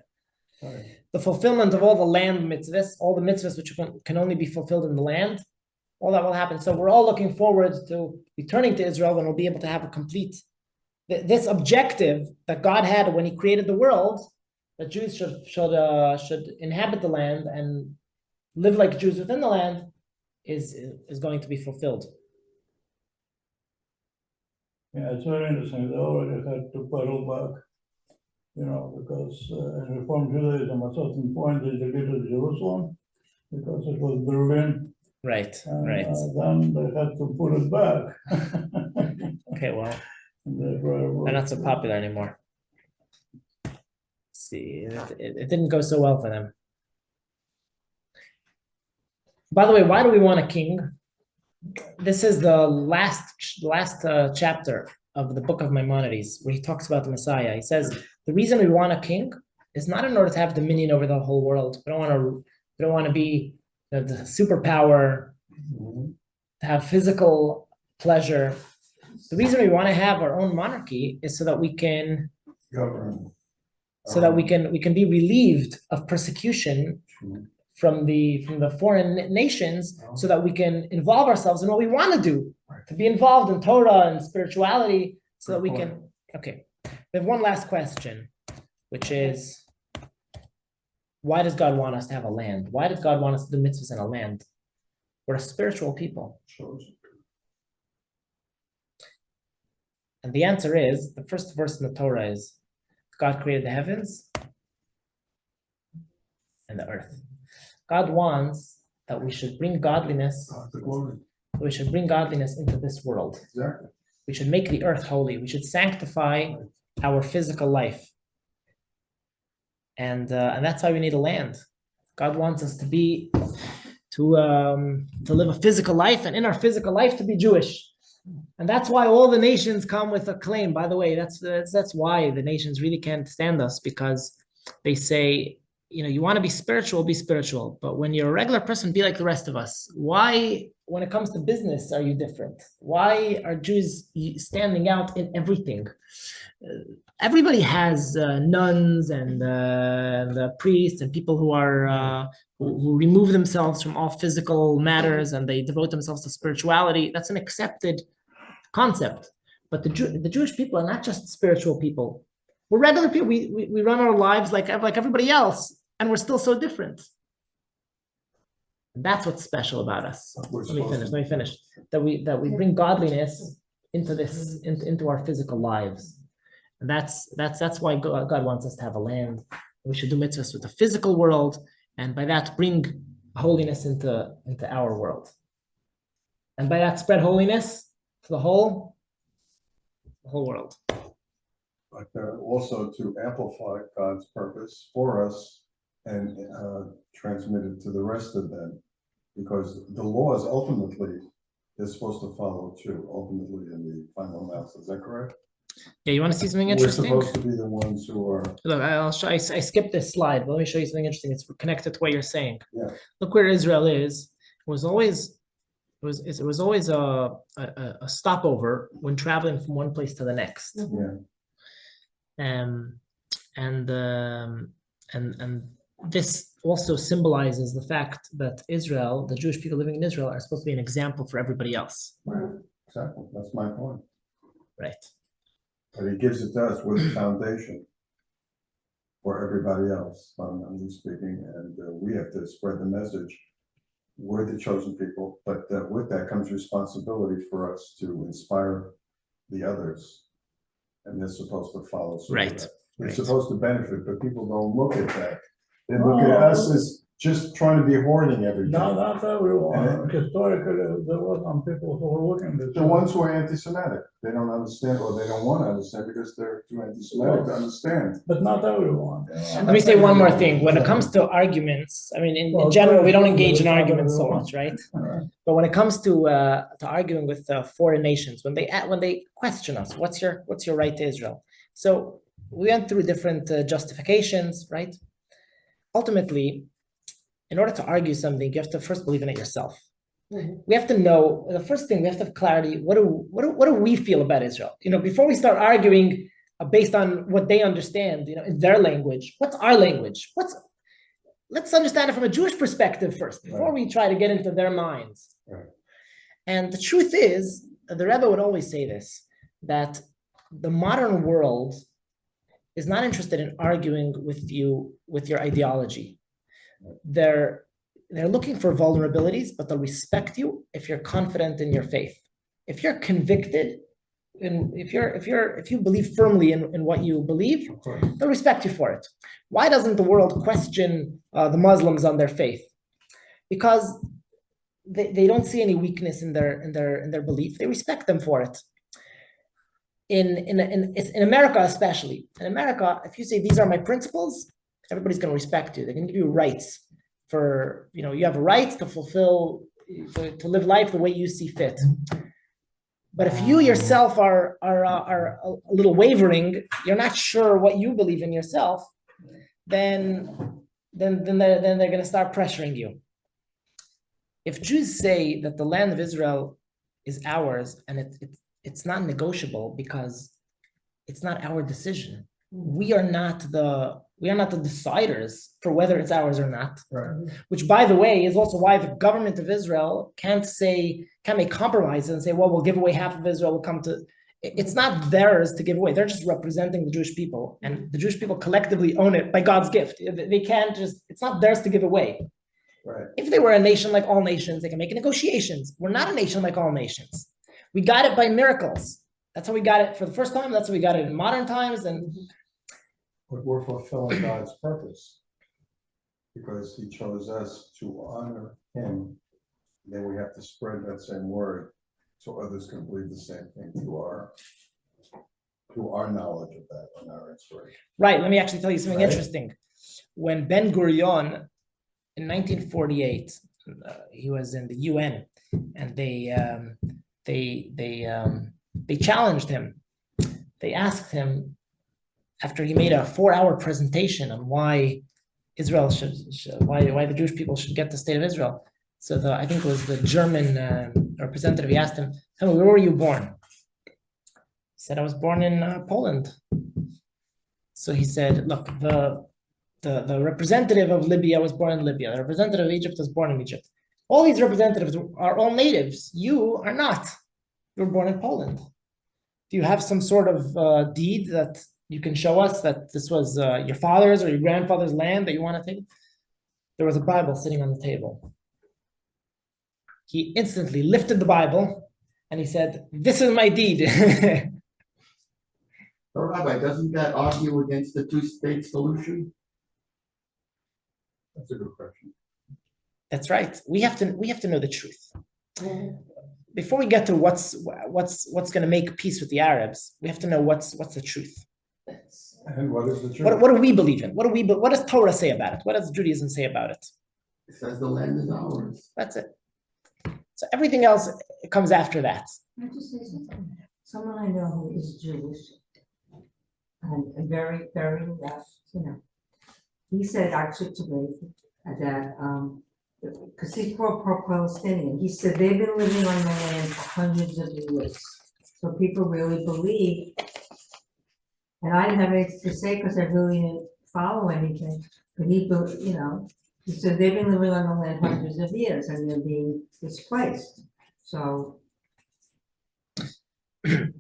B: Right.
A: The fulfillment of all the land mitzvahs, all the mitzvahs which can only be fulfilled in the land, all that will happen. So we're all looking forward to returning to Israel, and we'll be able to have a complete, this objective that God had when he created the world, that Jews should inhabit the land and live like Jews within the land, is going to be fulfilled.
G: Yeah, it's very interesting. They already had to pedal back, you know, because in Reform Judaism, at a certain point, they deleted Jerusalem because it was Berlin.
A: Right,
G: And
A: right.
G: then they had to put it back.
A: Okay, well,
G: They're
A: they're not so popular anymore. Let's see, it didn't go so well for them. By the way, why do we want a king? This is the last chapter of the book of Maimonides, where he talks about the Messiah. He says the reason we want a king is not in order to have dominion over the whole world. We don't want to be the superpower, to have physical pleasure. The reason we want to have our own monarchy is so that we can
B: Govern.
A: we can be relieved of persecution from the foreign nations, so that we can involve ourselves in what we want to do, to be involved in Torah and spirituality, so that we can. Okay, we have one last question, which is, why does God want us to have a land? Why does God want us to do mitzvahs in a land? We're a spiritual people. And the answer is, the first verse in the Torah is, God created the heavens and the earth. God wants that we should bring godliness, into this world.
B: Exactly.
A: We should make the earth holy. We should sanctify our physical life. And that's why we need a land. God wants us to live a physical life, and in our physical life to be Jewish. And that's why all the nations come with a claim. By the way, that's why the nations really can't stand us, because they say, you know, you want to be spiritual, but when you're a regular person, be like the rest of us. Why, when it comes to business, are you different? Why are Jews standing out in everything? Everybody has nuns and priests and people who are who remove themselves from all physical matters, and they devote themselves to spirituality. That's an accepted concept. But the Jewish people are not just spiritual people. We're regular people. We run our lives like everybody else, and we're still so different. That's what's special about us. Let me finish. That we bring godliness into our physical lives. And that's why God wants us to have a land. We should do mitzvahs with the physical world, and by that bring holiness into our world. And by that spread holiness to the whole world.
B: But also to amplify God's purpose for us and transmit it to the rest of them. Because the laws ultimately, they're supposed to follow too, ultimately in the final analysis. Is that correct?
A: Yeah, you want to see something
B: We're
A: interesting?
B: supposed to be the ones who are,
A: Look, I'll show. I skipped this slide, but let me show you something interesting. It's connected to what you're saying.
B: yeah,
A: Look where Israel is. It was always a stopover when traveling from one place to the next.
B: yeah.
A: And this also symbolizes the fact that Israel, the Jewish people living in Israel, are supposed to be an example for everybody else.
B: Right, exactly. That's my point.
A: Right.
B: But he gives it to us with a foundation for everybody else, fundamentally speaking, and we have to spread the message. We're the chosen people, but with that comes responsibility for us to inspire the others, and they're supposed to follow suit.
A: Right.
B: It's
A: Right.
B: supposed to benefit, but people don't look at that. They look at us as just trying to be hoarding everything.
G: No, not everyone. Historically, there were some people who were looking at this.
B: The ones who are anti-Semitic, they don't understand, or they don't want to understand because they're too anti-Semitic to understand.
G: But not everyone.
A: Let me say one more thing. When it comes to arguments, I mean, in general, we don't engage in arguments so much, right? But when it comes to arguing with foreign nations, when they question us, what's your right to Israel? So we went through different justifications, right? Ultimately, in order to argue something, you have to first believe in it yourself. We have to know, the first thing, we have to have clarity, what do we feel about Israel? Before we start arguing based on what they understand, in their language, what's our language? Let's understand it from a Jewish perspective first, before we try to get into their minds.
B: Right.
A: And the truth is, the Rebbe would always say this, that the modern world is not interested in arguing with you with your ideology. They're looking for vulnerabilities, but they'll respect you if you're confident in your faith. If you're convicted, and if you believe firmly in what you believe, they'll respect you for it. Why doesn't the world question the Muslims on their faith? Because they don't see any weakness in their belief. They respect them for it. In America especially, in America, if you say these are my principles, everybody's going to respect you. They're going to give you rights for, you have a right to fulfill, to live life the way you see fit. But if you yourself are a little wavering, you're not sure what you believe in yourself, then they're going to start pressuring you. If Jews say that the land of Israel is ours and it's not negotiable because it's not our decision. We are not the deciders for whether it's ours or not.
B: Right.
A: Which, by the way, is also why the government of Israel can't make compromises and say, well, we'll give away half of Israel. We'll come to. It's not theirs to give away. They're just representing the Jewish people, and the Jewish people collectively own it by God's gift. They can't just. It's not theirs to give away.
B: Right.
A: If they were a nation like all nations, they can make negotiations. We're not a nation like all nations. We got it by miracles. That's how we got it for the first time. That's how we got it in modern times. And
B: But we're fulfilling God's purpose because he chose us to honor him. Then we have to spread that same word so others can believe the same thing through our knowledge of that and our inspiration.
A: right, let me actually tell you something
B: Right.
A: interesting. When Ben Gurion in 1948, he was in the UN, and they challenged him. They asked him, after he made a 4-hour presentation on why Israel why the Jewish people should get the state of Israel. So I think it was the German representative. He asked him, "Tell me, where were you born?" He said, "I was born in Poland." So he said, "Look, the representative of Libya was born in Libya. The representative of Egypt was born in Egypt. All these representatives are all natives. You are not. You were born in Poland. Do you have some sort of deed that you can show us that this was your father's or your grandfather's land that you want to take?" There was a Bible sitting on the table. He instantly lifted the Bible and he said, "This is my deed."
D: But Rabbi, doesn't that argue against the two-state solution?
B: That's a good question.
A: That's right. We have to know the truth. Before we get to what's going to make peace with the Arabs, we have to know what's the truth.
B: And what is the truth?
A: What do we believe in? What does Torah say about it? What does Judaism say about it?
D: It says the land is ours.
A: That's it. So everything else comes after that.
F: Can I just say something? Someone I know who is Jewish and very, very left, he said actually to me that, because he's pro-Palestinian, he said they've been living on the land for hundreds of years. So people really believe, and I didn't have anything to say because I really didn't follow anything, but he said they've been living on the land hundreds of years and they're being displaced. So.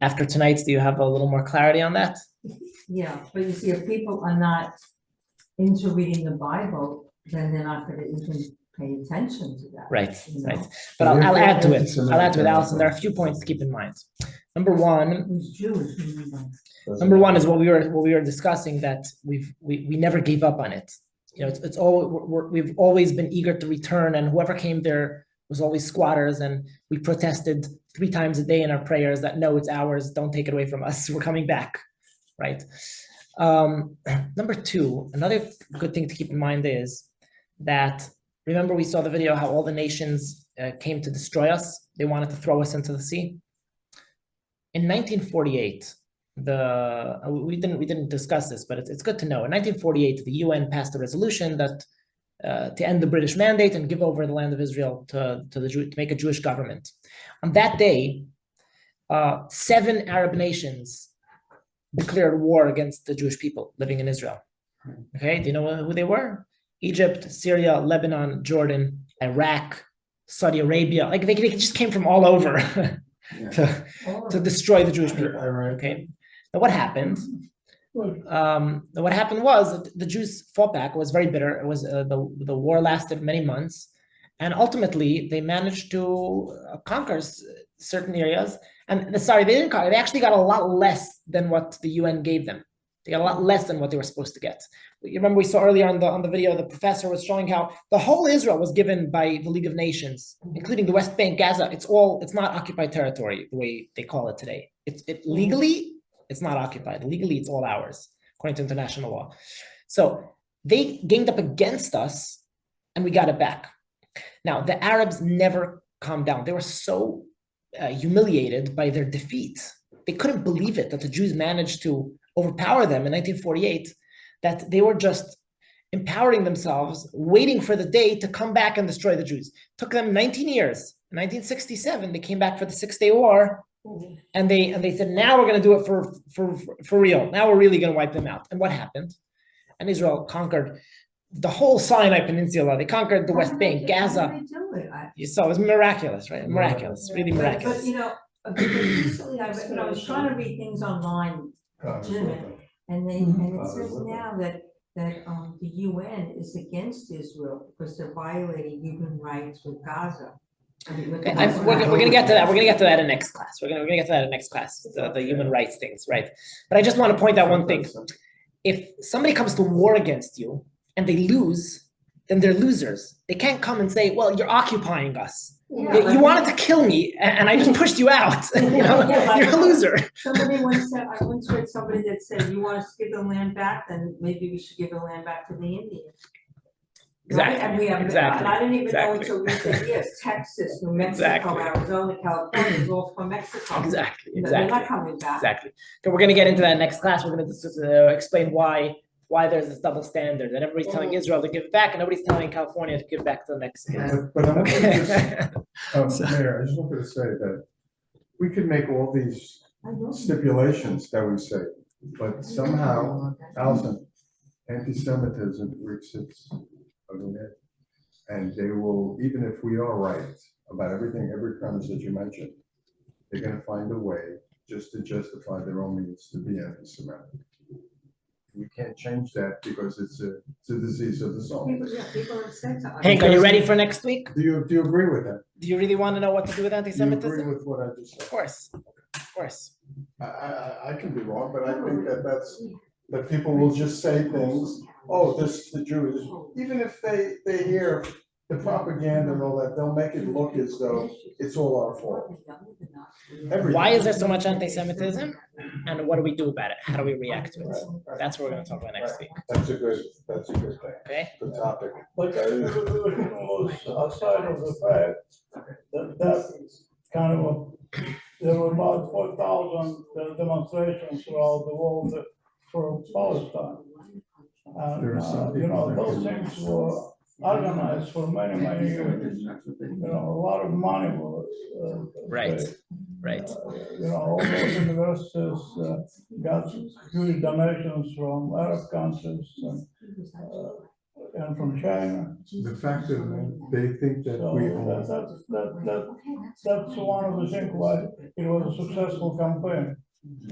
A: After tonight, do you have a little more clarity on that?
F: Yeah, but you see, if people are not into reading the Bible, then they're not gonna even pay attention to that.
A: Right,
F: you know?
A: right. But I'll add to it. Alison. There are a few points to keep in mind. Number one,
F: Who's Jewish, remember?
A: Number one is what we were discussing, that we never gave up on it. It's all we've always been eager to return, and whoever came there was always squatters, and we protested 3 times a day in our prayers that no, it's ours, don't take it away from us, we're coming back, right? Number two, another good thing to keep in mind is that, remember we saw the video how all the nations came to destroy us, they wanted to throw us into the sea. In 1948, we didn't discuss this, but it's good to know. In 1948, the UN passed a resolution that to end the British mandate and give over the land of Israel to make a Jewish government. On that day, 7 Arab nations declared war against the Jewish people living in Israel. Okay, do you know who they were? Egypt, Syria, Lebanon, Jordan, Iraq, Saudi Arabia. Like they just came from all over to destroy the Jewish people. Okay, now what happened? What happened was that the Jews fought back. It was very bitter. It was the war lasted many months, and ultimately they managed to conquer certain areas. And sorry, they didn't conquer. They actually got a lot less than what the UN gave them. They got a lot less than what they were supposed to get. You remember we saw earlier on the video, the professor was showing how the whole Israel was given by the League of Nations, including the West Bank, Gaza. It's not occupied territory the way they call it today. Legally, it's not occupied. Legally, it's all ours, according to international law. So they ganged up against us and we got it back. Now, the Arabs never calmed down. They were so humiliated by their defeat. They couldn't believe it that the Jews managed to overpower them in 1948, that they were just empowering themselves, waiting for the day to come back and destroy the Jews. It took them 19 years. In 1967, they came back for the 6-Day War, and they said, now we're going to do it for real. Now we're really going to wipe them out. And what happened? And Israel conquered the whole Sinai Peninsula. They conquered the West Bank, Gaza. You saw, it was miraculous, right? Miraculous, really miraculous.
F: But recently I was trying to read things online, legitimate, and it says now that the UN is against Israel because they're violating human rights with Gaza.
A: We're going to get to that. We're going to get to that in next class. We're going to get to that in next class, the human rights things, right? But I just want to point out one thing. If somebody comes to war against you and they lose, then they're losers. They can't come and say, well, you're occupying us. You wanted to kill me and I just pushed you out. You're a loser.
F: Somebody once said, I once heard somebody that said, you want us to give the land back, then maybe we should give the land back to the Indians.
A: Exactly.
F: Right? And we have,
A: exactly.
F: And I didn't even
A: exactly.
F: know until recent years, Texas, New Mexico,
A: exactly.
F: Arizona, California, is all from Mexico.
A: Exactly.
F: They're not coming back.
A: Exactly. So we're going to get into that next class. We're going to explain why there's this double standard, that everybody's telling Israel to give it back and nobody's telling California to give back to the Mexicans.
B: But I'm Mayor, I just wanted to say that we could make all these stipulations that we say, but somehow, Alison, anti-Semitism reaches its ugly head. And they will, even if we are right about everything, every premise that you mentioned, they're going to find a way just to justify their own means to be anti-Semitic. We can't change that because it's a disease of the soul.
F: People are upset.
A: Hank, are you ready for next week?
B: Do you agree with that?
A: Do you really want to know what to do with
B: Do you
A: anti-Semitism?
B: agree with what I just said?
A: Of course.
B: I can be wrong, but I think that people will just say things, oh, this is the Jews, even if they hear the propaganda and all that, they'll make it look as though it's all our fault.
A: Why is there so much anti-Semitism? And what do we do about it? How do we react to it? That's what we're gonna talk about next week,
B: That's a good thing,
A: okay?
B: good topic.
G: But I was aside of the fact that kind of there were about 4,000 demonstrations throughout the world for Palestine.
B: There are some
G: And, you know,
B: people that
G: those
B: can-
G: things were organized for many, many years. You know, a lot of money was.
A: Right,
G: paid.
A: right.
G: You know, all those universities got huge donations from Arab countries and from China.
B: The fact that they think that
G: So
B: we
G: that's one of the things why it was a successful campaign.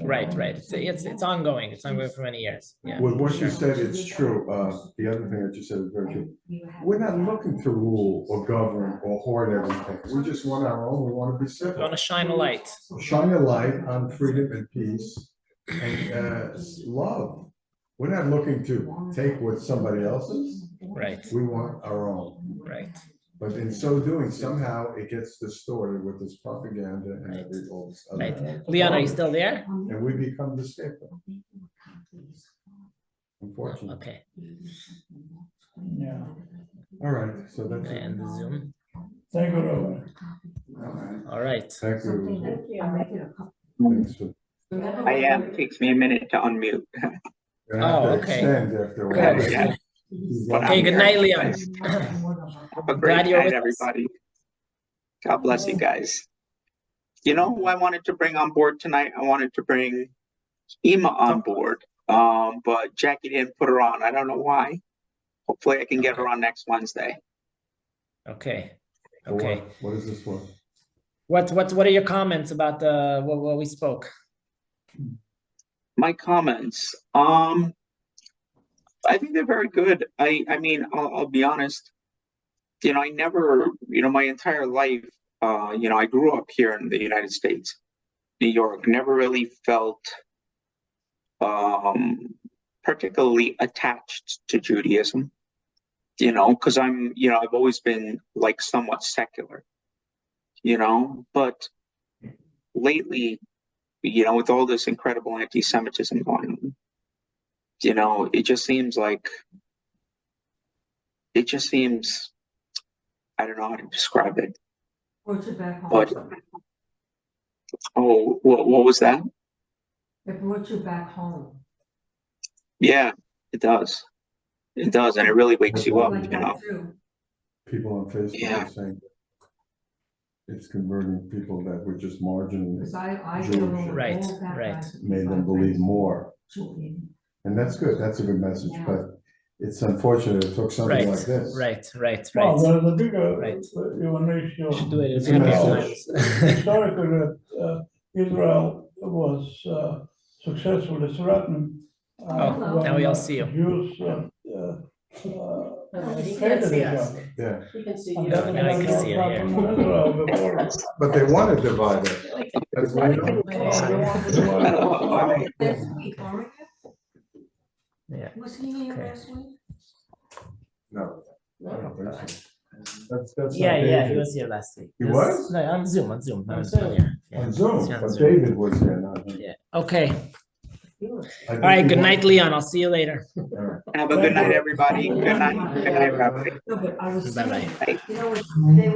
A: Right, right. It's ongoing. It's ongoing for many years. Yeah.
B: With what you
A: sure.
B: said, it's true. The other thing that you said is very true. We're not looking to rule or govern or hoard everything. We just want our own. We want to be
A: We
B: civil.
A: want to shine a light.
B: Shine a light on freedom and peace and love. We're not looking to take what somebody else's.
A: Right,
B: We want our own.
A: right.
B: But in so doing, somehow it gets distorted with this propaganda and all this other.
A: Right. Leon, are you still there?
B: And we become the scapegoat, unfortunately.
A: Okay.
G: Yeah.
B: All right, so that's
A: Gonna
B: it.
A: end the Zoom.
G: Thank you, Robert.
A: All right.
B: Thank you.
C: Thank you.
F: I'm making a couple.
B: Thanks for.
E: I am. It takes me a minute to unmute.
B: Gonna have to
A: Oh, okay.
B: extend after a while.
A: Good.
E: Yeah. But
A: Okay,
E: I'm
A: good
E: here.
A: night, Leon.
E: Have a
A: Glad
E: great
A: you're
E: night,
A: with us.
E: everybody. God bless you guys. You know who I wanted to bring on board tonight? I wanted to bring Ema on board. But Jackie didn't put her on. I don't know why. Hopefully I can get her
A: Okay.
E: on next Wednesday.
A: Okay,
B: For
A: okay.
B: What is this for?
A: What are your comments about the what we spoke?
E: My comments. I think they're very good. I mean, I'll be honest. You know, I never, you know, my entire life, you know, I grew up here in the United States, New York, never really felt particularly attached to Judaism, you know, because you know, I've always been like somewhat secular, you know, but lately, you know, with all this incredible anti-Semitism going on, you know, it just seems, I don't know how to describe it.
F: Brought you back home.
E: But oh, what was that?
F: It brought you back home.
E: Yeah, it does. It does, and it really wakes you up,
F: Like
E: you
F: that
E: know.
F: too.
B: People on Facebook
E: Yeah.
B: are saying it's converting people that were just marginal,
F: Because I
B: Jewish.
F: get along with
A: Right,
F: all that
A: right.
F: guys.
B: made them believe more.
F: Children.
B: And that's good. That's a good message,
F: Yeah.
B: but it's unfortunate it took something like
A: Right,
B: this.
A: right.
G: Well, there's a bigger,
A: Right.
G: even issue.
A: Should do it
B: It's
A: in
B: a
A: happier
B: message.
A: times.
G: Historically, Israel was successfully threatened.
A: Oh, now we all see you.
G: Jews
C: He can't
G: hated
C: see
G: each
C: us.
G: other.
B: Yeah,
C: You can see
G: And
C: you.
G: that's
A: now I can
G: what
A: see it
G: happened
A: here.
G: in Israel before.
B: but they want to divide it. That's what we know.
G: They want to divide us.
F: Last week, weren't you?
A: Yeah.
F: Wasn't he here
A: Okay.
F: last week?
B: No. I don't think so. That's not
A: Yeah, he
B: David.
A: was here last week.
B: He was?
A: No, on Zoom.
C: On Zoom.
A: Yeah,
B: On Zoom,
A: he's on
B: but
A: Zoom.
B: David was there, not him.
A: Yeah, okay.
B: I
A: All
B: think
A: right,
B: he
A: good
B: was-
A: night, Leon. I'll see you later.
B: All right.
E: Have a good night, everybody. Good night, Rabbi.
F: No, but I was
A: Bye-bye.
F: saying, you know, they